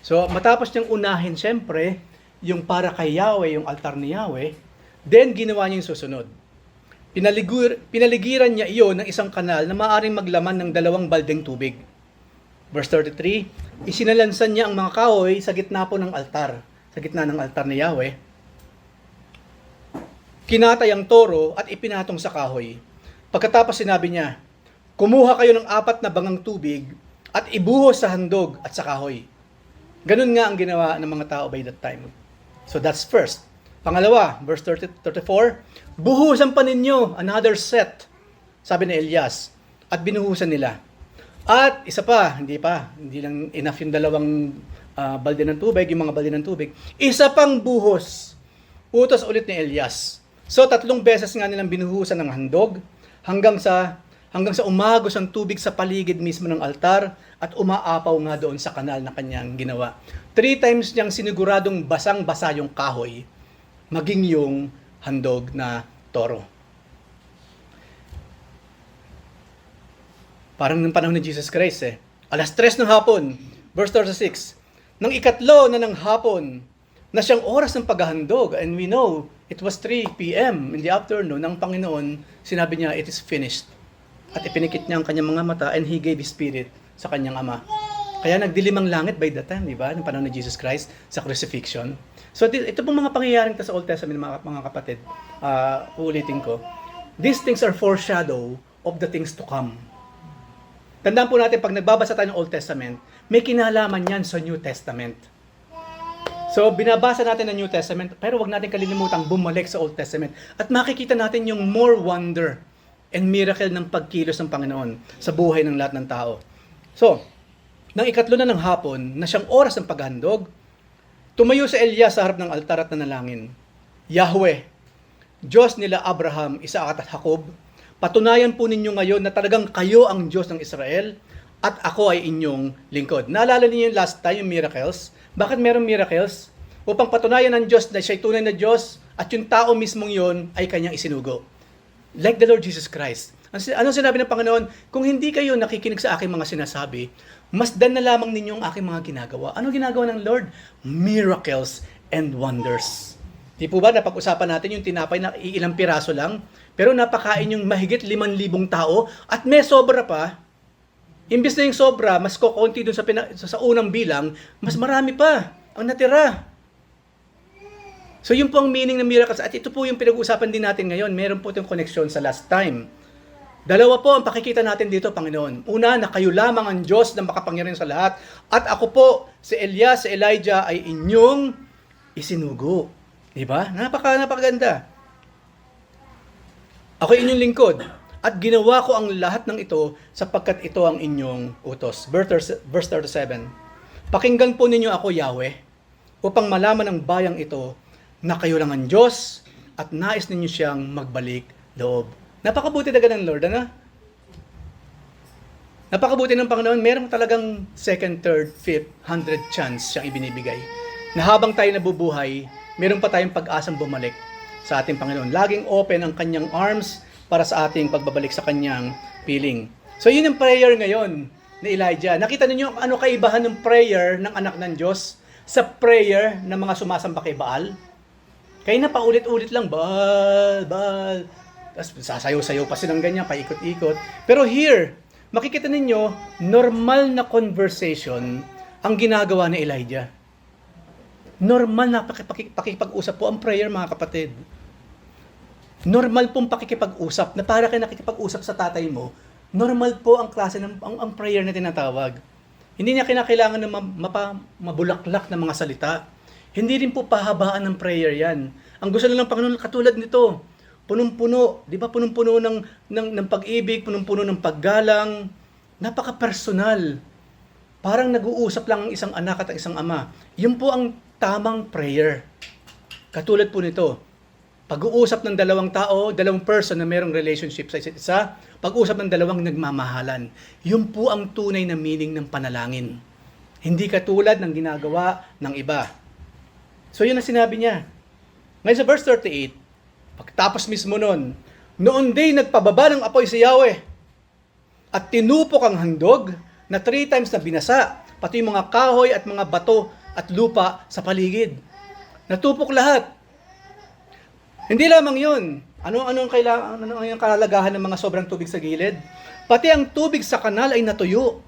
So, matapos niyang unahin, siyempre, yung para kay Yahweh, yung altar ni Yahweh, then ginawa niya yung susunod. Pinaligiran niya iyon ng isang kanal na maaaring maglaman ng 2 baldeng tubig. Verse 33, isinalansan niya ang mga kahoy sa gitna po ng altar, sa gitna ng altar ni Yahweh. Kinatay ang toro at ipinatong sa kahoy. Pagkatapos sinabi niya, kumuha kayo ng 4 na bangang tubig at ibuhos sa handog at sa kahoy. Ganun nga ang ginawa ng mga tao by that time. So that's first. Pangalawa, verse 34, buhusan pa ninyo another set, sabi ni Elias, at binuhusan nila. At isa pa, hindi lang enough yung 2 balde ng tubig, yung mga balde ng tubig. Isa pang buhos, utos ulit ni Elias. So 3 beses nga nilang binuhusan ng handog hanggang sa umagos ang tubig sa paligid mismo ng altar at umaapaw nga doon sa kanal na kanyang ginawa. 3 times niyang siniguradong basang-basa yung kahoy, maging yung handog na toro. Parang ng panahon ni Jesus Christ 3:00 ng hapon, verse 36, nang 3 na ng hapon, na siyang oras ng paghahandog, and we know, it was 3 p.m. in the afternoon, ng Panginoon, sinabi niya, it is finished. At ipinikit niya ang kanyang mga mata, and He gave His Spirit sa kanyang Ama. Kaya nagdilim ang langit by that time, di ba? Ng panahon ni Jesus Christ sa crucifixion. So ito pong mga pangyayaring sa Old Testament, mga kapatid, uulitin ko. These things are foreshadow of the things to come. Tandaan po natin, pag nagbabasa tayo ng Old Testament, may kinalaman yan sa New Testament. So, binabasa natin ang New Testament, pero wag natin kalilimutang bumalik sa Old Testament. At makikita natin yung more wonder and miracle ng pagkilos ng Panginoon sa buhay ng lahat ng tao. So, nang 3 na ng hapon, na siyang oras ng paghandog, tumayo si Elias sa harap ng altar at nanalangin. Yahweh, Diyos nila Abraham, Isaac at Jacob, patunayan po ninyo ngayon na talagang kayo ang Diyos ng Israel at ako ay inyong lingkod. Naalala niyo yung last time, yung miracles? Bakit merong miracles? Upang patunayan ng Diyos na siya'y tunay na Diyos at yung tao mismong yon ay kanyang isinugo. Like the Lord Jesus Christ. Anong sinabi ng Panginoon? Kung hindi kayo nakikinig sa aking mga sinasabi, masdan na lamang ninyo ang aking mga ginagawa. Ano ginagawa ng Lord? Miracles and wonders. Di po ba napag-usapan natin yung tinapay na ilang piraso lang, pero napakain yung mahigit 5,000 tao at may sobra pa. Imbis na yung sobra, mas kokonti dun sa unang bilang, mas marami pa ang natira. So yun po ang meaning ng miracles. At ito po yung pinag-uusapan din natin ngayon. Meron po itong connection sa last time. 2 po ang pakikita natin dito, Panginoon. Una, na kayo lamang ang Diyos na makapangyarihan sa lahat. At ako po, si Elias, si Elijah, ay inyong isinugo. Diba? Napakaganda. Ako inyong lingkod. At ginawa ko ang lahat ng ito sapagkat ito ang inyong utos. Verse 37. Pakinggan po ninyo ako, Yahweh, upang malaman ng bayang ito na kayo lang ang Diyos at nais ninyo siyang magbalik loob. Napakabuti talaga ng Lord, ano? Napakabuti ng Panginoon. Meron talagang 2nd, 3rd, 5th, 100 chance siyang ibinibigay. Na habang tayo nabubuhay, meron pa tayong pag-asang bumalik sa ating Panginoon. Laging open ang kanyang arms para sa ating pagbabalik sa kanyang piling. So yun ang prayer ngayon ni Elijah. Nakita niyo ano kaibahan ng prayer ng anak ng Diyos sa prayer ng mga sumasamba kay Baal? Kaya na paulit-ulit lang, Baal. Tapos sasayaw-sayaw pa silang ganyan, paikot-ikot. Pero here, makikita ninyo, normal na conversation ang ginagawa ni Elijah. Normal na pakikipag-usap po ang prayer, mga kapatid. Normal pong pakikipag-usap na para kayo nakikipag-usap sa tatay mo, normal po ang klase ng ang prayer na tinatawag. Hindi niya kinakailangan ng mabulaklak na mga salita. Hindi rin po pahabaan ng prayer yan. Ang gusto lang ng Panginoon katulad nito, punong-puno, di ba? Punong-puno ng pag-ibig, punong-puno ng paggalang, napaka-personal. Parang nag-uusap lang ang isang anak at isang ama. Yun po ang tamang prayer. Katulad po nito, pag-uusap ng 2 tao, 2 person na mayroong relationship sa isa't isa, pag-uusap ng 2 nagmamahalan. Yun po ang tunay na meaning ng panalangin. Hindi katulad ng ginagawa ng iba. So yun ang sinabi niya. Ngayon sa verse 38, pagtapos mismo nun, Noon din nagpababa ng apoy si Yahweh at tinupok ang handog na 3 times na binasa, pati yung mga kahoy at mga bato at lupa sa paligid. Natupok lahat. Hindi lamang yun. Ano ang kalalagahan ng mga sobrang tubig sa gilid? Pati ang tubig sa kanal ay natuyo.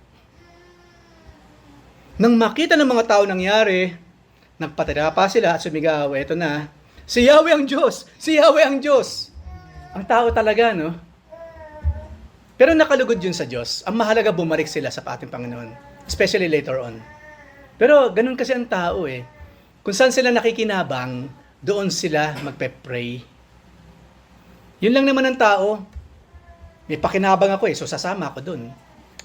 Nang makita ng mga tao nangyari, nagpatira pa sila at sumigaw, eto na, si Yahweh ang Diyos! Si Yahweh ang Diyos! Ang tao talaga, no? Pero nakalugod yun sa Diyos. Ang mahalaga bumalik sila sa ating Panginoon. Especially later on. Pero ganun kasi ang tao eh. Kung saan sila nakikinabang, doon sila magpe-pray. Yun lang naman ang tao. May pakinabang ako eh, so sasama ako doon.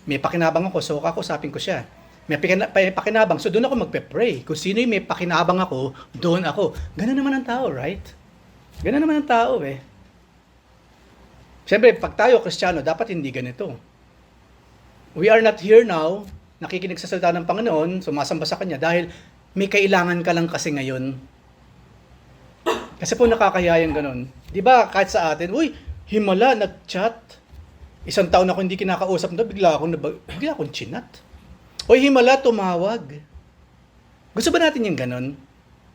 May pakinabang ako, so kakusapin ko siya. May pakinabang, so doon ako magpe-pray. Kung sino yung may pakinabang ako, doon ako. Ganun naman ang tao, right? Ganun naman ang tao eh. Siyempre, pag tayo Kristiyano, dapat hindi ganito. We are not here now, nakikinig sa salita ng Panginoon, sumasamba sa Kanya, dahil may kailangan ka lang kasi ngayon. Kasi po nakakaya yung ganun. Di ba, kahit sa atin, uy, himala, nag-chat. 1 taon ako hindi kinakausap na, bigla akong chinat. Uy, himala, tumawag. Gusto ba natin yung ganun?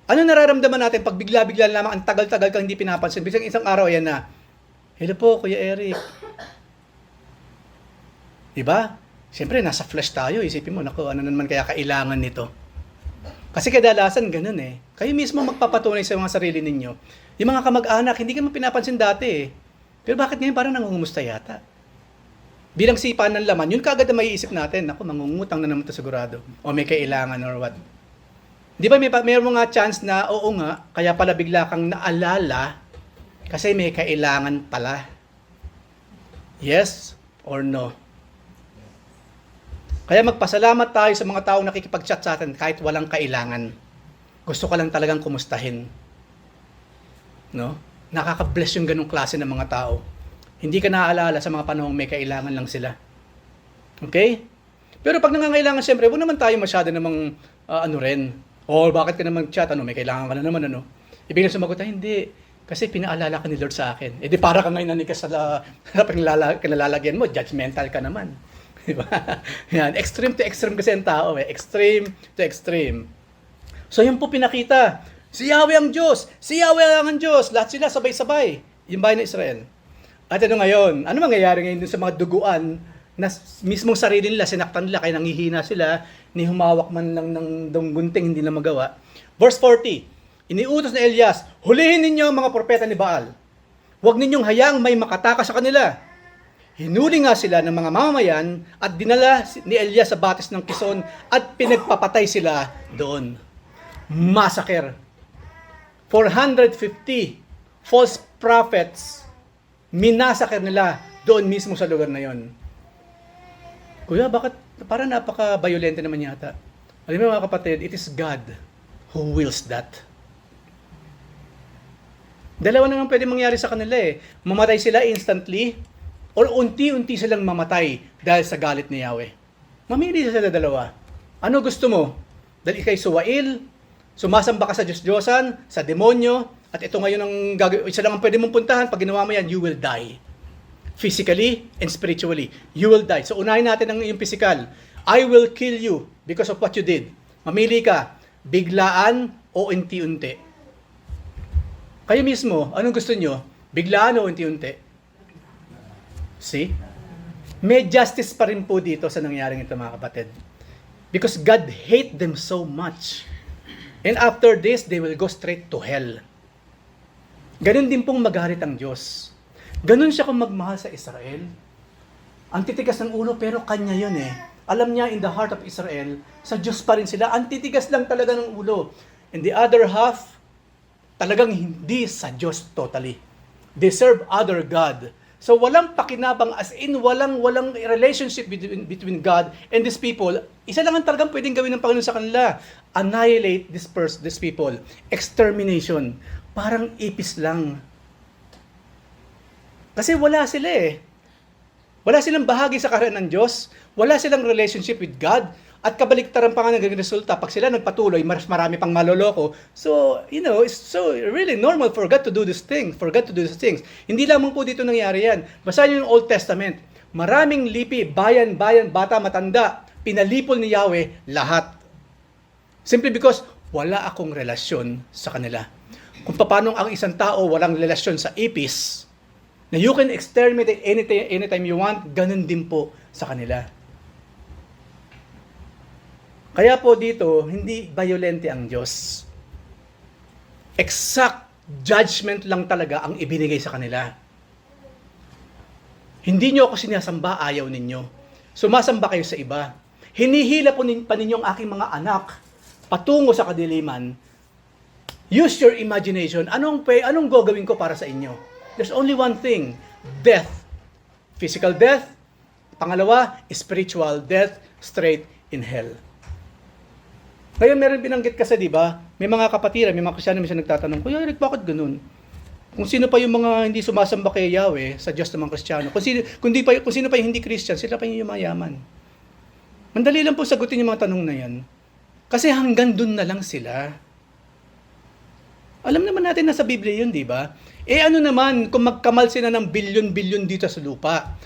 Ano nararamdaman natin pag bigla-bigla lamang ang tagal-tagal kang hindi pinapansin? Bisang isang araw, yan na, hello po, Kuya Eric. Diba? Siyempre, nasa flesh tayo. Isipin mo, naku, ano naman kaya kailangan nito? Kasi kadalasan ganun eh. Kayo mismo magpapatunay sa mga sarili ninyo. Yung mga kamag-anak, hindi ka mo pinapansin dati eh. Pero bakit ngayon parang nangungumusta yata? Bilang sipa ng laman, yun kaagad na maiisip natin. Naku, mangungutang na naman ito sigurado. O may kailangan or what. Di ba may mga chance na, oo nga, kaya pala bigla kang naalala kasi may kailangan pala. Yes or no? Kaya magpasalamat tayo sa mga taong nakikipag-chat sa atin kahit walang kailangan. Gusto ka lang talagang kumustahin. No? Nakaka-bless yung ganung klase ng mga tao. Hindi ka naaalala sa mga panahong may kailangan lang sila. Okay? Pero pag nangangailangan, siyempre, huwag naman tayo masyado namang bakit ka naman chat? May kailangan ka na naman, Ibig na sumagot, hindi. Kasi pinaalala ka ni Lord sa akin. Di para ka ngayon nanikas sa kinalalagyan mo, judgmental ka naman. Diba? Yan, extreme to extreme kasi ang tao eh. Extreme to extreme. So yun po pinakita. Si Yahweh ang Diyos! Si Yahweh ang Diyos! Lahat sila sabay-sabay. Yung bayan ng Israel. At ano ngayon? Ano mangyayari ngayon dun sa mga duguan na mismong sarili nila, sinaktan nila, kaya nangihina sila, ni humawak man lang ng gunting, hindi na magawa. Verse 40. Iniutos na Elias, hulihin ninyo ang mga propeta ni Baal. Huwag ninyong hayaang may makataka sa kanila. Hinuli nga sila ng mga mamamayan at dinala ni Elias sa batis ng Kison at pinagpapatay sila doon. Massacre. 450 false prophets minasakir nila doon mismo sa lugar na yon. Kuya, bakit parang napaka-violente naman yata? Alam mo mga kapatid, it is God who wills that. Dalawa naman pwede mangyari sa kanila eh. Mamatay sila instantly or unti-unti silang mamatay dahil sa galit ni Yahweh. Mamili sila dalawa. Ano gusto mo? Dahil ikay suwail, sumasamba ka sa Diyos-Diyosan, sa demonyo, at ito ngayon ang isa lang ang pwede mong puntahan. Pag ginawa mo yan, you will die. Physically and spiritually. You will die. So unahin natin ang iyong physical. I will kill you because of what you did. Mamili ka, biglaan o unti-unti. Kayo mismo, anong gusto nyo? Biglaan o unti-unti? See? May justice pa rin po dito sa nangyaring ito mga kapatid. Because God hate them so much. And after this, they will go straight to hell. Ganun din pong magalit ang Diyos. Ganun siya kung magmahal sa Israel. Ang titigas ng ulo, pero kanya yun eh. Alam niya, in the heart of Israel, sa Diyos pa rin sila. Ang titigas lang talaga ng ulo. And the other half, talagang hindi sa Diyos totally. They serve other God. So walang pakinabang, as in walang relationship between God and these people. Isa lang ang talagang pwedeng gawin ng Panginoon sa kanila. Annihilate these people. Extermination. Parang ipis lang. Kasi wala sila eh. Wala silang bahagi sa kaharian ng Diyos. Wala silang relationship with God. At kabaliktaran pa nga naging resulta, pag sila nagpatuloy, mas marami pang maloloko. So, it's so really normal for God to do this thing, for God to do these things. Hindi lamang po dito nangyari yan. Basahin yung Old Testament. Maraming lipi, bayan, bata, matanda, pinalipol ni Yahweh lahat. Simply because wala akong relasyon sa kanila. Kung paano ang isang tao walang relasyon sa ipis, na you can exterminate anytime you want, ganun din po sa kanila. Kaya po dito, hindi violente ang Diyos. Exact judgment lang talaga ang ibinigay sa kanila. Hindi nyo ako sinasamba, ayaw ninyo. Sumasamba kayo sa iba. Hinihila po pa ninyong aking mga anak patungo sa kadiliman. Use your imagination. Anong gagawin ko para sa inyo? There's only one thing, death. Physical death. Pangalawa, spiritual death, straight in hell. Ngayon meron binanggit kasi, di ba? May mga kapatiran, may mga Kristyano minsan nagtatanong, Kuya Eric, bakit ganun? Kung sino pa yung mga hindi sumasamba kay Yahweh sa Diyos ng mga Kristiyano, kung sino pa yung hindi Christian, sila pa yung yumayaman. Mandali lang po sagutin yung mga tanong na yan. Kasi hanggang dun na lang sila. Alam naman natin na sa Biblia yun, di ba? Ano naman kung magkamal sila ng bilyon-bilyon dito sa lupa?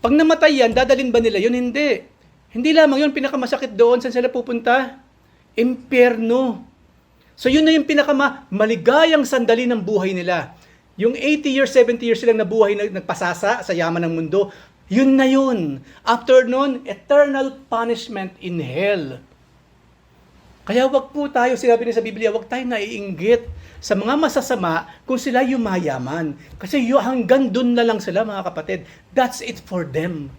Pag namatay yan, dadalhin ba nila yun? Hindi. Hindi lamang yun, pinakamasakit doon, saan sila pupunta? Impyerno. So yun na yung pinakamaligayang sandali ng buhay nila. Yung 80 years, 70 years silang nabuhay na nagpasasa sa yaman ng mundo, yun na yun. After nun, eternal punishment in hell. Kaya wag po tayo, sinabi niya sa Biblia, wag tayo naiinggit sa mga masasama kung sila yumayaman. Kasi hanggang dun na lang sila, mga kapatid. That's it for them.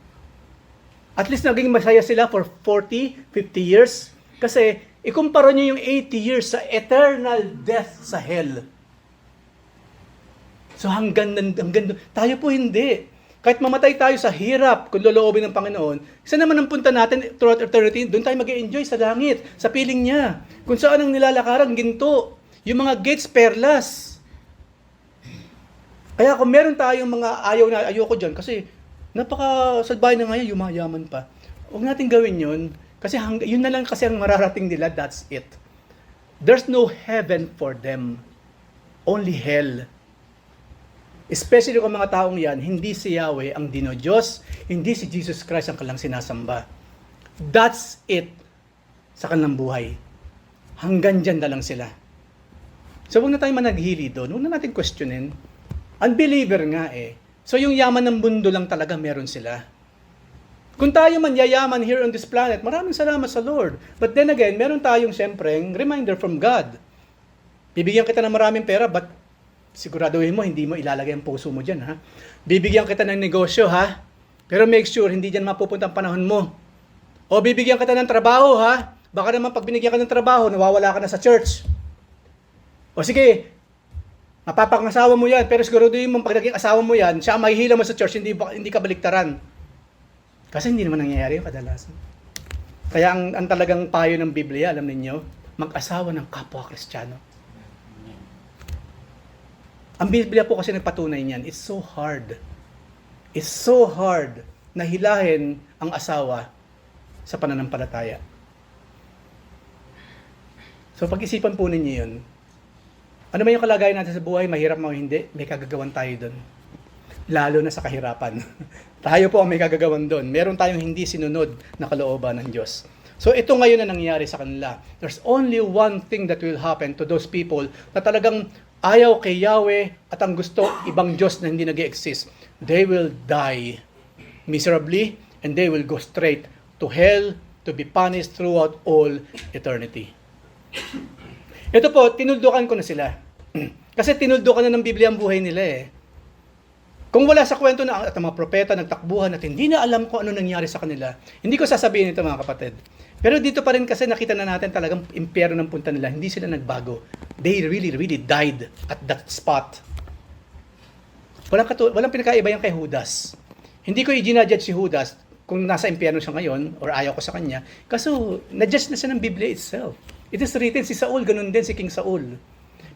At least naging masaya sila for 40, 50 years. Kasi ikumpara nyo yung 80 years sa eternal death sa hell. So hanggang tayo po hindi. Kahit mamatay tayo sa hirap, kung loloobin ng Panginoon, isa naman ang punta natin throughout eternity, doon tayo mag-enjoy sa langit, sa piling niya. Kung saan ang nilalakaran, ginto. Yung mga gates, perlas. Kaya kung meron tayong mga ayoko dyan, kasi napaka-salbahay na ngayon, yumayaman pa. Huwag natin gawin yun. Kasi yun na lang kasi ang mararating nila, that's it. There's no heaven for them. Only hell. Especially kung mga taong yan, hindi si Yahweh ang Diyos, hindi si Jesus Christ ang kanilang sinasamba. That's it sa kanilang buhay. Hanggang dyan na lang sila. So huwag na tayo managhili doon, huwag na natin questionin. Unbeliever nga eh. So yung yaman ng mundo lang talaga meron sila. Kung tayo man yayaman here on this planet, maraming salamat sa Lord. But then again, meron tayong siyempreng reminder from God. Bibigyan kita ng maraming pera, but siguraduhin mo, hindi mo ilalagay ang puso mo dyan, ha? Bibigyan kita ng negosyo, ha? Pero make sure, hindi dyan mapupunta ang panahon mo. O bibigyan kita ng trabaho, ha? Baka naman pag binigyan ka ng trabaho, nawawala ka na sa church. O sige, mapapangasawa mo yan, pero siguraduhin mo, pag naging asawa mo yan, siya ang mahihila mo sa church, hindi ka baliktaran. Kasi hindi naman nangyayari yung kadalasan. Kaya ang talagang payo ng Biblia, alam ninyo, mag-asawa ng kapwa Kristiyano. Ang Biblia po kasi nagpatunay niyan, it's so hard. It's so hard na hilahin ang asawa sa pananampalataya. So pag-isipan po ninyo yun. Ano man yung kalagayan natin sa buhay, mahirap mo hindi, may kagagawan tayo doon. Lalo na sa kahirapan. Tayo po ang may kagagawan doon. Meron tayong hindi sinunod na kalooban ng Diyos. So ito ngayon na nangyayari sa kanila. There's only one thing that will happen to those people na talagang ayaw kay Yahweh at ang gusto ibang Diyos na hindi nag-exist. They will die miserably and they will go straight to hell to be punished throughout all eternity. Ito po, tinuldukan ko na sila. Kasi tinuldukan na ng Biblia ang buhay nila eh. Kung wala sa kwento na at ang mga propeta nagtakbuhan at hindi na alam kung ano nangyari sa kanila, hindi ko sasabihin ito mga kapatid. Pero dito pa rin kasi nakita na natin talagang impyerno ng punta nila. Hindi sila nagbago. They really died at that spot. Walang pinakaiba yan kay Judas. Hindi ko i-ginajudge si Judas kung nasa impyerno siya ngayon or ayaw ko sa kanya. Kaso, na-judge na siya ng Biblia itself. It is written, si Saul, ganun din, si King Saul.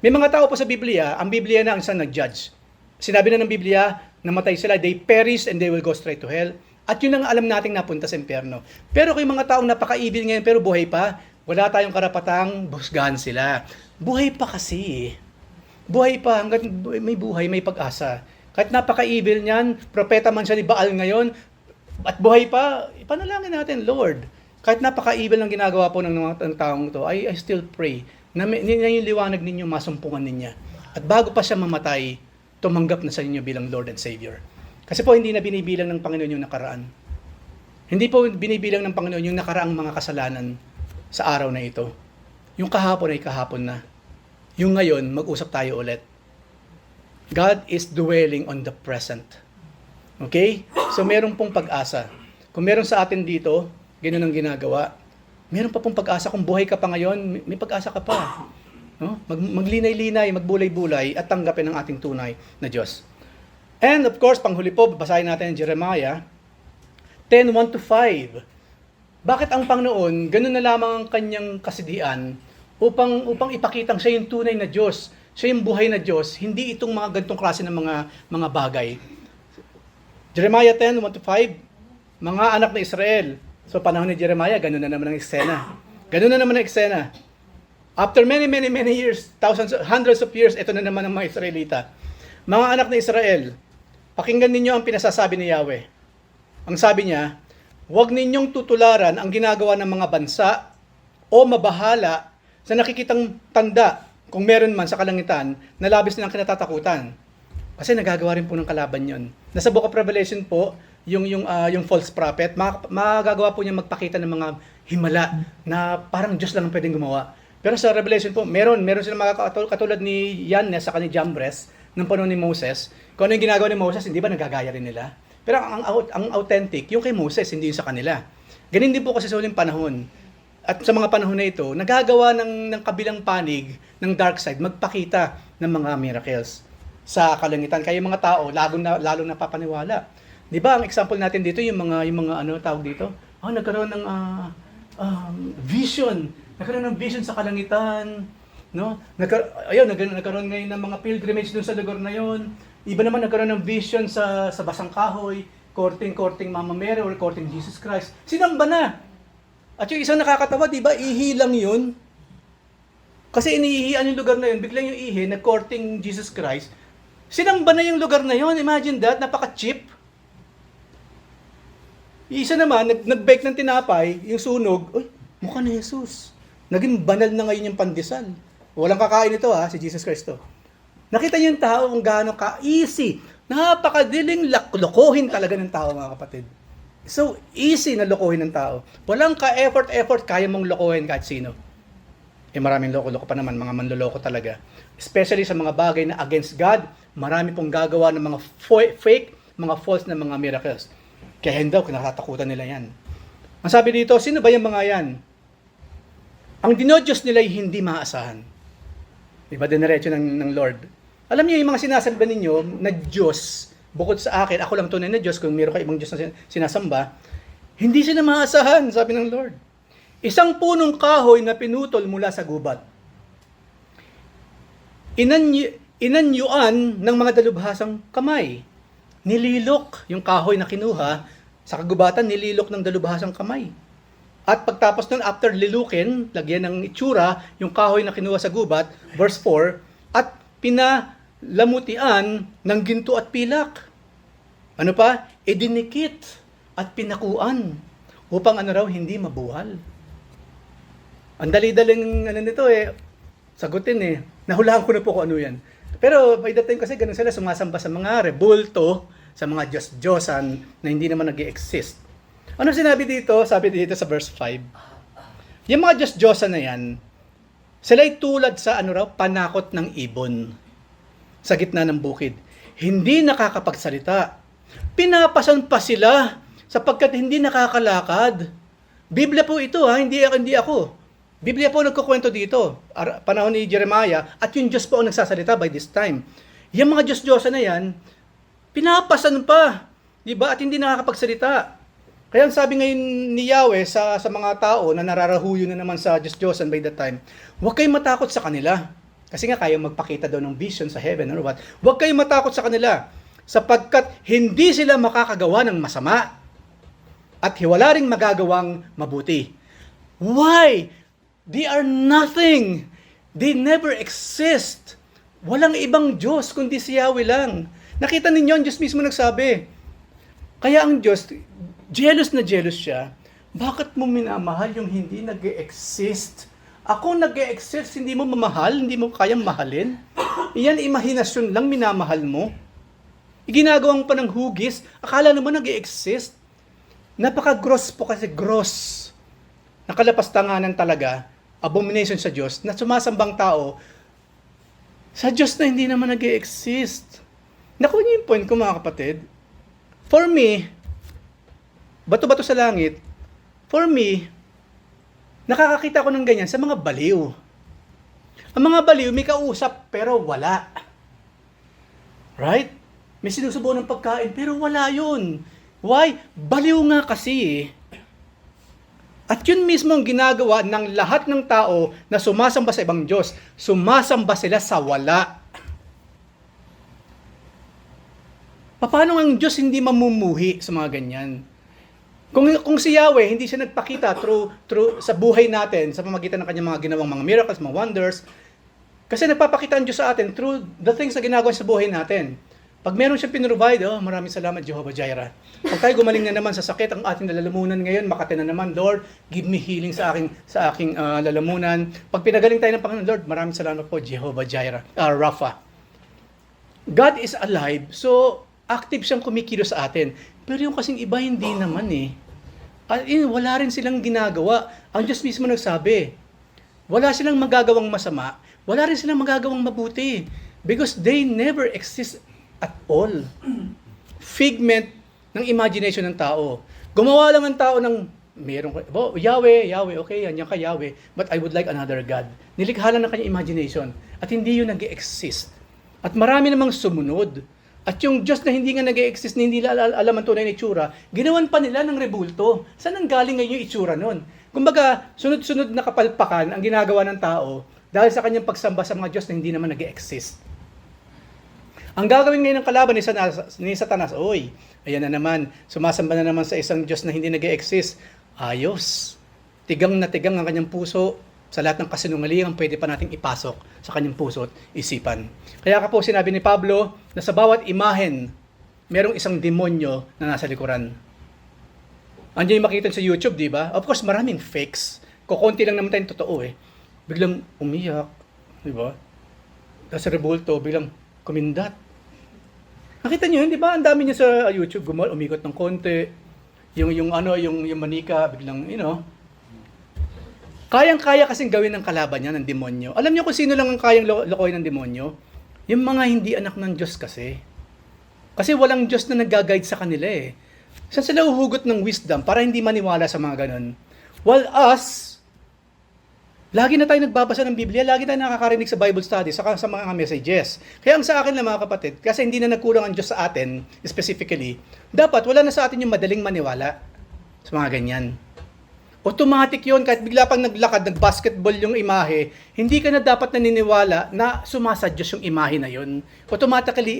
May mga tao pa sa Biblia, ang Biblia na ang isang nag-judge. Sinabi na ng Biblia, namatay sila, they perish and they will go straight to hell. At yun ang alam nating napunta sa impyerno. Pero kung yung mga taong napaka-evil ngayon pero buhay pa, wala tayong karapatang husgahan sila. Buhay pa kasi. Buhay pa, hanggat may buhay, may pag-asa. Kahit napaka-evil niyan, propeta man siya ni Baal ngayon, at buhay pa, ipanalangin natin, Lord. Kahit napaka-evil ng ginagawa po ng taong to, I still pray na yung liwanag ninyo, masumpungan ninyo. At bago pa siya mamatay, tumanggap na sa inyo bilang Lord and Savior. Kasi po, hindi na binibilang ng Panginoon yung nakaraan. Hindi po binibilang ng Panginoon yung nakaraang mga kasalanan sa araw na ito. Yung kahapon ay kahapon na. Yung ngayon, mag-usap tayo ulit. God is dwelling on the present. Okay? So, meron pong pag-asa. Kung meron sa atin dito, ganoon ang ginagawa. Meron pa pong pag-asa. Kung buhay ka pa ngayon, may pag-asa ka pa. No? Maglinay-linay, magbulay-bulay, at tanggapin ang ating tunay na Diyos. And of course, panghuli po, basahin natin Jeremiah 10:1-5. Bakit ang Panginoon, ganun na lamang ang kanyang kasidian upang ipakitang siya yung tunay na Diyos, siya yung buhay na Diyos, hindi itong mga ganitong klase ng mga bagay. Jeremiah 10:1-5, mga anak na Israel. So panahon ni Jeremiah, ganun na naman ang eksena. Ganun na naman ang eksena. After many years, hundreds of years, ito na naman ang mga Israelita. Mga anak na Israel, pakinggan ninyo ang pinasasabi ni Yahweh. Ang sabi niya, huwag ninyong tutularan ang ginagawa ng mga bansa o mabahala sa nakikitang tanda, kung meron man sa kalangitan, na labis nilang kinatatakutan. Kasi nagagawa rin po ng kalaban yon. Nasa Book of Revelation po, yung false prophet, magagawa po niya magpakita ng mga himala na parang Diyos lang ang pwedeng gumawa. Pero sa Revelation po, meron silang mga katulad ni Yannes sa ni Jambres ng panahon ni Moses. Kung ano yung ginagawa ni Moses, hindi ba nagagaya rin nila? Pero ang authentic, yung kay Moses, hindi yung sa kanila. Ganun din po kasi sa huling panahon. At sa mga panahon na ito, nagagawa ng kabilang panig ng dark side magpakita ng mga miracles sa kalangitan. Kaya yung mga tao, lalo na papaniwala. Di ba, ang example natin dito, yung mga ano tawag dito? Nagkaroon ng vision. Nagkaroon ng vision sa kalangitan. No? Nagkaroon ngayon ng mga pilgrimage dun sa lugar na yon. Iba naman nagkaroon ng vision sa Basang Kahoy, courting Mama Mary or courting Jesus Christ. Sinamba na. At yung isang nakakatawa, di ba, ihi lang yun. Kasi iniihian yung lugar na yun, biglang yung ihi, nag-courting Jesus Christ. Sinamba na yung lugar na yun. Imagine that, napaka-cheap. Isa naman, nag-bake ng tinapay, yung sunog, mukha ni Jesus. Naging banal na ngayon yung pandesal. Walang kakain ito si Jesus Christ to. Nakita niyo yung tao kung gaano ka-easy. Napakadiling lokohin talaga ng tao, mga kapatid. So, easy na lokohin ng tao. Walang ka-effort, kaya mong lokohin kahit sino. Maraming loko-loko pa naman, mga manloloko talaga. Especially sa mga bagay na against God, marami pong gagawa ng mga fake, mga false na mga miracles. Kaya hindi daw, kinatatakutan nila yan. Ang sabi dito, sino ba yung mga yan? Ang dinodiyos nila ay hindi maasahan. Diba, diniretso ng Lord. Alam niyo, yung mga sinasamba ninyo na Diyos, bukod sa akin, ako lang tunay na Diyos, kung meron ka ibang Diyos na sinasamba, hindi sila maasahan, sabi ng Lord. Isang punong kahoy na pinutol mula sa gubat. Inanyuan ng mga dalubhasang kamay. Nililok yung kahoy na kinuha sa kagubatan, nililok ng dalubhasang kamay. At pagtapos nun, after lilukin, lagyan ng itsura, yung kahoy na kinuha sa gubat, verse 4, at pinalamutian ng ginto at pilak. Ano pa? Dinikit at pinakuan upang hindi mabuhal. Ang dali-daling nito sagutin Nahulaan ko na po kung ano yan. Pero by that time kasi ganun sila sumasamba sa mga rebulto, sa mga Diyos-Diyosan na hindi naman nag-i-exist. Ano sinabi dito? Sabi dito sa verse 5. Yung mga Diyos-Diyosan na yan, sila'y tulad sa panakot ng ibon sa gitna ng bukid. Hindi nakakapagsalita. Pinapasan pa sila sapagkat hindi nakakalakad. Biblia po ito hindi ako. Biblia po nagkukwento dito, panahon ni Jeremiah, at yung Diyos po ang nagsasalita by this time. Yung mga Diyos-Diyosan na yan, pinapasan pa, di ba? At hindi nakakapagsalita. Kaya ang sabi ngayon ni Yahweh sa mga tao na nararahuyo na naman sa Diyos-Diyosan by that time, huwag kayong matakot sa kanila. Kasi nga kaya magpakita daw ng vision sa heaven or what. Huwag kayong matakot sa kanila, sapagkat hindi sila makakagawa ng masama. at wala ring magagawang mabuti. Why? They are nothing. They never exist. Walang ibang Diyos kundi si Yahweh lang. Nakita ninyo, ang Diyos mismo nagsabi. Kaya ang Diyos, jealous na jealous siya. Bakit mo minamahal yung hindi nag-exist? Ako nag-exist, hindi mo mamahal, hindi mo kayang mahalin. Iyan, imahinasyon lang minamahal mo. Ginagawa mo pa ng hugis, akala naman nag-exist. Napaka-gross po kasi gross. Nakalapastanganan talaga, abomination sa Diyos, na sumasambang tao sa Diyos na hindi naman nag-exist. Nakuha niyo yung point ko, mga kapatid. For me, bato-bato sa langit, for me, nakakakita ko ng ganyan sa mga baliw. Ang mga baliw, may kausap, pero wala. Right? May sinusubo ng pagkain, pero wala yun. Why? Baliw nga kasi eh. At yun mismo ang ginagawa ng lahat ng tao na sumasamba sa ibang Diyos. Sumasamba sila sa wala. Paano ang Diyos hindi mamumuhi sa mga ganyan? Kung si Yahweh hindi siya nagpakita through sa buhay natin sa pamamagitan ng kanyang mga ginawang mga miracles, mga wonders, kasi nagpapakita ang Diyos sa atin through the things na ginagawa sa buhay natin. Pag meron siyang pinrovide, maraming salamat Jehovah Jireh. Pag tayo gumaling na naman sa sakit, ang ating lalamunan ngayon, makati na naman, Lord, give me healing sa aking lalamunan. Pag pinagaling tayo ng Panginoon, Lord, maraming salamat po Jehovah Jireh, Rapha. God is alive, so active siyang kumikilos sa atin. Pero yung kasing iba, hindi naman eh. Wala rin silang ginagawa. Ang Diyos mismo nagsabi, wala silang magagawang masama, wala rin silang magagawang mabuti. Because they never exist at all. Figment ng imagination ng tao. Gumawa lang ang tao ng, Yahweh, okay, yan ka Yahweh, but I would like another God. Nilikha lang ng kanyang imagination. At hindi yun nag-exist. At marami namang sumunod. At yung Diyos na hindi nga nag-exist, na hindi alam ang tunay na itsura, ginawan pa nila ng rebulto. Saan ang galing ngayon yung itsura nun? Kumbaga, sunod-sunod na kapalpakan ang ginagawa ng tao dahil sa kanyang pagsamba sa mga Diyos na hindi naman nag-exist. Ang gagawin ngayon ng kalaban ni Satanas, ayan na naman, sumasamba na naman sa isang Diyos na hindi nag-exist. Ayos. Tigang na tigang ang kanyang puso sa lahat ng kasinungalingan pwede pa nating ipasok sa kanyang puso at isipan. Kaya po sinabi ni Pablo na sa bawat imahen, merong isang demonyo na nasa likuran. Andiyan yung makita sa YouTube, di ba? Of course, maraming fakes. Kukunti lang naman tayong totoo eh. Biglang umiyak, di ba? Tapos sa rebulto, biglang kumindat. Nakita niyo yun, di ba? Ang dami niya sa YouTube, umikot ng konti. Yung manika, biglang, kayang-kaya kasing gawin ng kalaban niya, ng demonyo. Alam niyo kung sino lang ang kayang lokohin ng demonyo? Yung mga hindi anak ng Diyos kasi. Kasi walang Diyos na nag-guide sa kanila eh. Saan sila uhugot ng wisdom para hindi maniwala sa mga ganun? While us, lagi na tayo nagbabasa ng Biblia, lagi tayo nakakarinig sa Bible study, saka sa mga messages. Kaya ang sa akin lang mga kapatid, kasi hindi na nagkulang ang Diyos sa atin, specifically, dapat wala na sa atin yung madaling maniwala sa mga ganyan. Automatic yun, kahit bigla pang naglakad, nag-basketball yung imahe, hindi ka na dapat naniniwala na sumasadyos yung imahe na yun. Automatically,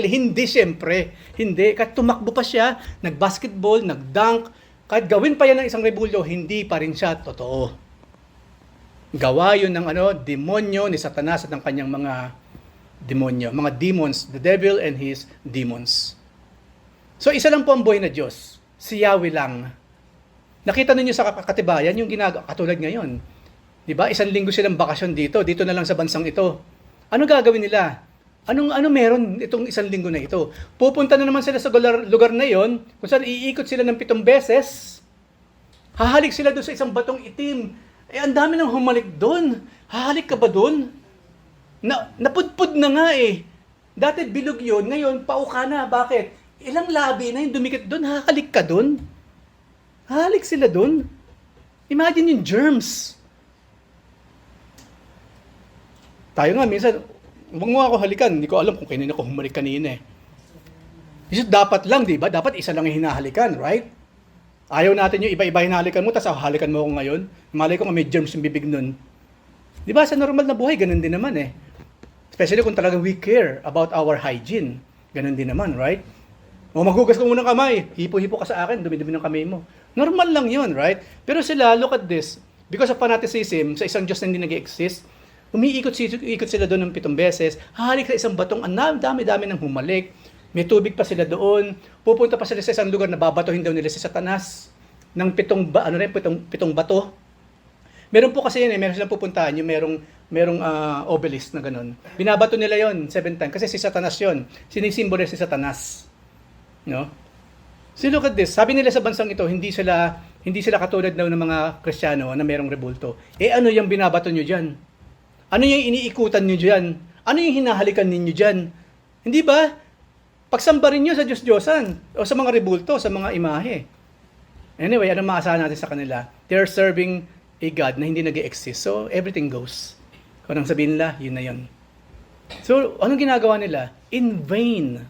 hindi siyempre. Hindi. Kahit tumakbo pa siya, nag-basketball, nag-dunk, kahit gawin pa yan ng isang rebulyo, hindi pa rin siya totoo. Gawa yun ng demonyo ni Satanas at ng kanyang mga demonyo, mga demons, the devil and his demons. So isa lang po ang buhay na Diyos, si Yahweh lang. Nakita ninyo sa katibayan yung ginagawa, katulad ngayon. Diba? 1 linggo silang bakasyon dito na lang sa bansang ito. Ano gagawin nila? Ano meron itong 1 linggo na ito? Pupunta na naman sila sa lugar na yon, kung saan iikot sila ng 7 beses. Hahalik sila doon sa isang batong itim. Ang dami nang humalik doon. Hahalik ka ba doon? Napudpud na nga eh. Dati bilog yon, ngayon pauka na. Bakit? Ilang labi na yung dumikit doon, hahalik ka doon. Halik sila dun. Imagine yung germs. Tayo nga, minsan, huwag mo ako halikan. Hindi ko alam kung kanina ako humalik kanina eh. Dapat lang, di ba? Dapat isa lang yung hinahalikan, right? Ayaw natin yung iba-iba hinahalikan mo, tapos halikan mo ako ngayon. Malay ko nga may germs yung bibig nun. Di ba? Sa normal na buhay, ganun din naman eh. Especially kung talagang we care about our hygiene. Ganun din naman, right? O maghugas ka muna ng kamay, hipo-hipo ka sa akin, dumi-dumi ng kamay mo. Normal lang yun, right? Pero sila, look at this, because of fanaticism, sa isang Diyos na hindi nag-exist, umiikot sila doon ng 7 beses, hahalik sa isang batong, ang dami-dami ng humalik, may tubig pa sila doon, pupunta pa sila sa isang lugar na babatohin daw nila si Satanas ng 7 bato. Meron po kasi yun meron silang pupuntahan, yung merong obelisk na ganun. Binabato nila yon 7 times kasi si Satanas yon. Sinisimbolo si Satanas. No? So look at this. Sabi nila sa bansang ito, hindi sila katulad daw ng mga Kristiyano na merong rebulto. Ano yung binabato nyo diyan? Ano yung iniikutan nyo diyan? Ano yung hinahalikan ninyo diyan? Hindi ba? Pagsambarin nyo sa Diyos-Diyosan o sa mga rebulto, sa mga imahe. Anyway, ano maasahan natin sa kanila? They're serving a God na hindi nag-exist. So, everything goes. Kung anong sabihin nila, yun na yun. So, anong ginagawa nila? In vain.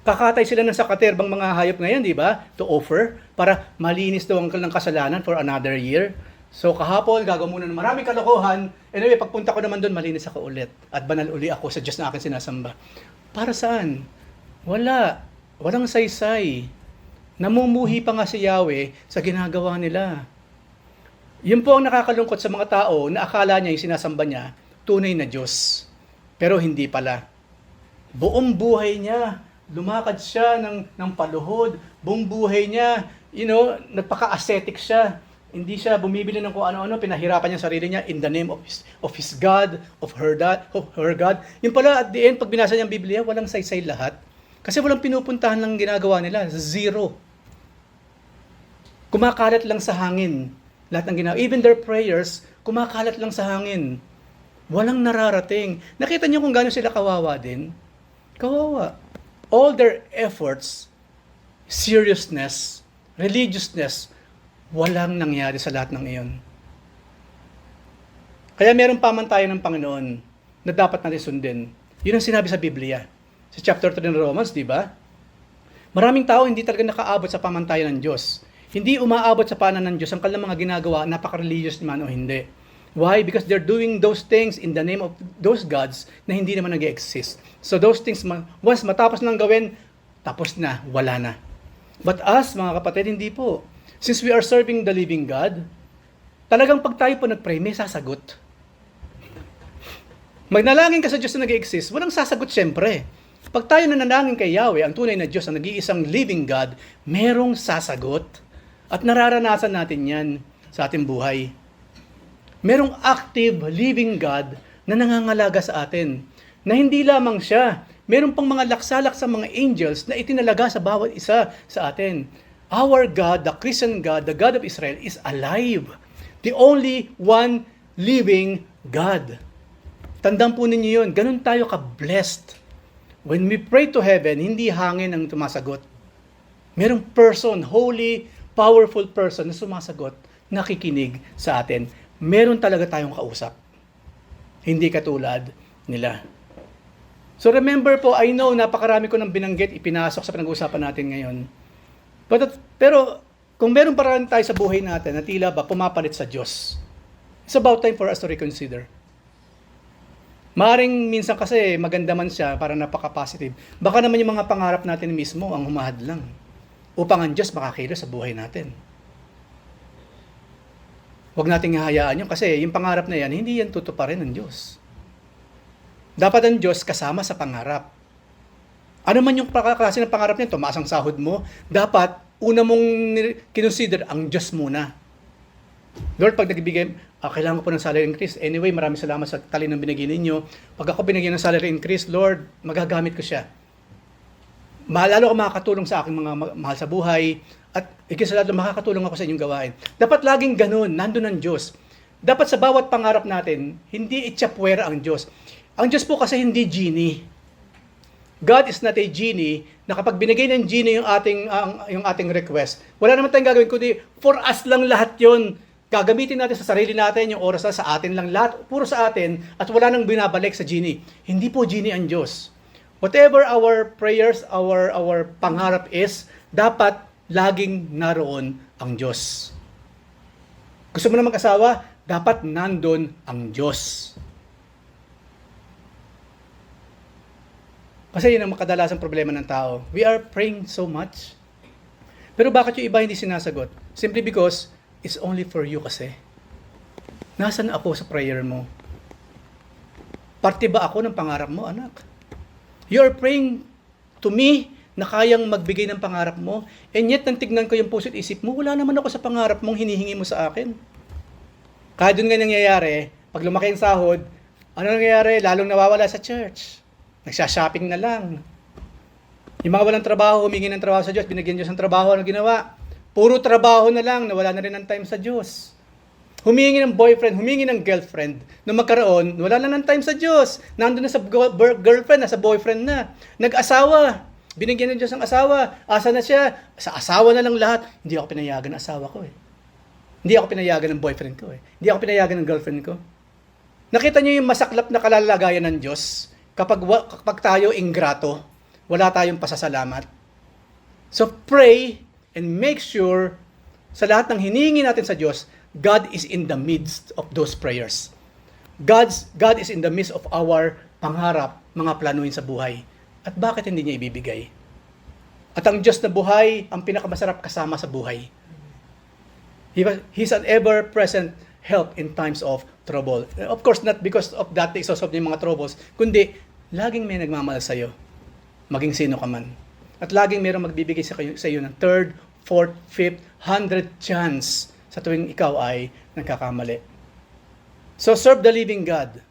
Kakatay sila ng sakaterbang mga hayop ngayon, di ba? To offer, para malinis daw ang kanilang kasalanan for another year. So, kahapon, gagawin muna ng maraming kalokohan. Anyway, pagpunta ko naman doon, malinis ako ulit. At banal uli ako sa Diyos na akin sinasamba. Para saan? Wala. Walang saysay. Namumuhi pa nga si Yahweh sa ginagawa nila. Yun po ang nakakalungkot sa mga tao na akala niya yung sinasamba niya, tunay na Diyos. Pero hindi pala. Buong buhay niya, lumakad siya ng paluhod, buong buhay niya, nagpaka-ascetic siya. Hindi siya bumibili ng kung ano-ano, pinahirapan niya sarili niya in the name of his God, of her God. Yun pala, at the end, pag binasa niya ang Biblia, walang saysay lahat. Kasi walang pinupuntahan lang ginagawa nila. Zero. Kumakalat lang sa hangin. Lahat ng ginagawa. Even their prayers, kumakalat lang sa hangin. Walang nararating. Nakita niyo kung gano'n sila kawawa din? Kawawa. All their efforts, seriousness, religiousness, walang nangyari sa lahat ng iyon. Kaya meron pamantayan ng Panginoon na dapat natin sundin. Yun ang sinabi sa Biblia. Sa chapter 3 ng Romans, di ba? Maraming tao hindi talaga nakaabot sa pamantayan ng Diyos. Hindi umaabot sa paanan ng Diyos ang kanilang mga ginagawa, napaka-religious man o hindi. Why? Because they're doing those things in the name of those gods na hindi naman nag-exist. So those things, once matapos nang gawin, tapos na, wala na. But us, mga kapatid, hindi po. Since we are serving the living God, talagang pag tayo po nag-pray, may sasagot. Magnalangin ka sa Diyos na nag-exist, walang sasagot siyempre. Pag tayo nanalangin kay Yahweh, ang tunay na Diyos, ang nag-iisang living God, merong sasagot. At nararanasan natin yan sa ating buhay. Merong active, living God na nangangalaga sa atin. Na hindi lamang siya, meron pang mga laksalak sa mga angels na itinalaga sa bawat isa sa atin. Our God, the Christian God, the God of Israel, is alive. The only one living God. Tandaan po ninyo yun, ganun tayo ka-blessed. When we pray to heaven, hindi hangin ang tumasagot. Merong person, holy, powerful person na sumasagot, nakikinig sa atin. Meron talaga tayong kausap. Hindi katulad nila. So remember po, I know napakarami ko nang binanggit, ipinasok sa pinag-uusapan natin ngayon. Pero kung meron paraan tayo sa buhay natin na tila ba pumapalit sa Diyos, it's about time for us to reconsider. Maaring minsan kasi maganda man siya para napaka-positive. Baka naman yung mga pangarap natin mismo ang humahadlang upang ang Diyos makakilos sa buhay natin. Huwag nating hahayaan yun kasi yung pangarap na yan, hindi yan tutuparin ng Diyos. Dapat ang Diyos kasama sa pangarap. Ano man yung klase ng pangarap niya, tumaas ang sahod mo, dapat una mong kinonsider ang Diyos muna. Lord, pag nagbigay, kailangan ko po ng salary increase. Anyway, maraming salamat sa talinong binigay ninyo. Pag ako binigyan ng salary increase, Lord, magagamit ko siya. Lalo ako makakatulong sa aking mga mahal sa buhay at ikisalado makakatulong ako sa inyong gawain. Dapat laging ganun, nandun ang Diyos. Dapat sa bawat pangarap natin, hindi itchapwera ang Diyos. Ang Diyos po kasi hindi genie. God is not a genie na kapag binigay ng genie yung ating request, wala naman tayong gagawin kundi for us lang lahat yon. Gagamitin natin sa sarili natin, yung oras na sa atin lang lahat, puro sa atin, at wala nang binabalik sa genie. Hindi po genie ang Diyos. Whatever our prayers, our pangarap is, dapat laging naroon ang Diyos. Gusto mo na mag-asawa? Dapat nandun ang Diyos. Kasi yun ang makadalasang problema ng tao. We are praying so much. Pero bakit yung iba hindi sinasagot? Simply because it's only for you kasi. Nasaan ako sa prayer mo? Parte ba ako ng pangarap mo, anak? You are praying to me na kayang magbigay ng pangarap mo, and yet nang tignan ko yung puso't isip mo, wala naman ako sa pangarap mong hinihingi mo sa akin. Kaya doon nga nangyayari, pag lumaki ang sahod, ano nangyayari? Lalong nawawala sa church. Nagsha-shopping na lang. Yung mga walang trabaho, humingi ng trabaho sa Diyos, binigyan Diyos ng trabaho, ano ginawa? Puro trabaho na lang, nawala na rin ng time sa Diyos. Humingi ng boyfriend, humingi ng girlfriend. Nung magkaroon, wala na ng time sa Diyos. Nandun na sa girlfriend, nasa boyfriend na. Nag-asawa. Binigyan ng Diyos ng asawa. Asa na siya? Sa asawa na lang lahat. Hindi ako pinayagan ng asawa ko eh. Hindi ako pinayagan ng boyfriend ko eh. Hindi ako pinayagan ng girlfriend ko. Nakita niyo yung masaklap na kalalagayan ng Diyos kapag tayo ingrato, wala tayong pasasalamat. So pray and make sure sa lahat ng hiningi natin sa Diyos, God is in the midst of those prayers. God is in the midst of our pangarap, mga planuin sa buhay. At bakit hindi niya ibibigay? At ang Diyos na buhay, ang pinakamasarap kasama sa buhay. He's an ever-present help in times of trouble. Of course, not because of that isosolve niya yung mga troubles, kundi laging may nagmamahal sa iyo, maging sino ka man. At laging mayroong magbibigay sa iyo ng third, fourth, fifth, 100 chance sa tuwing ikaw ay nagkakamali. So serve the living God.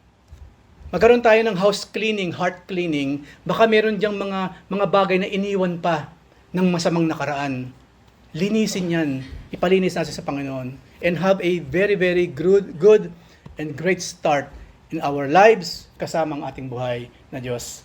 Magkaroon tayo ng house cleaning, heart cleaning, baka meron diyang mga bagay na iniwan pa ng masamang nakaraan. Linisin yan, ipalinis natin sa Panginoon, and have a very, very good and great start in our lives kasama ang ating buhay na Diyos.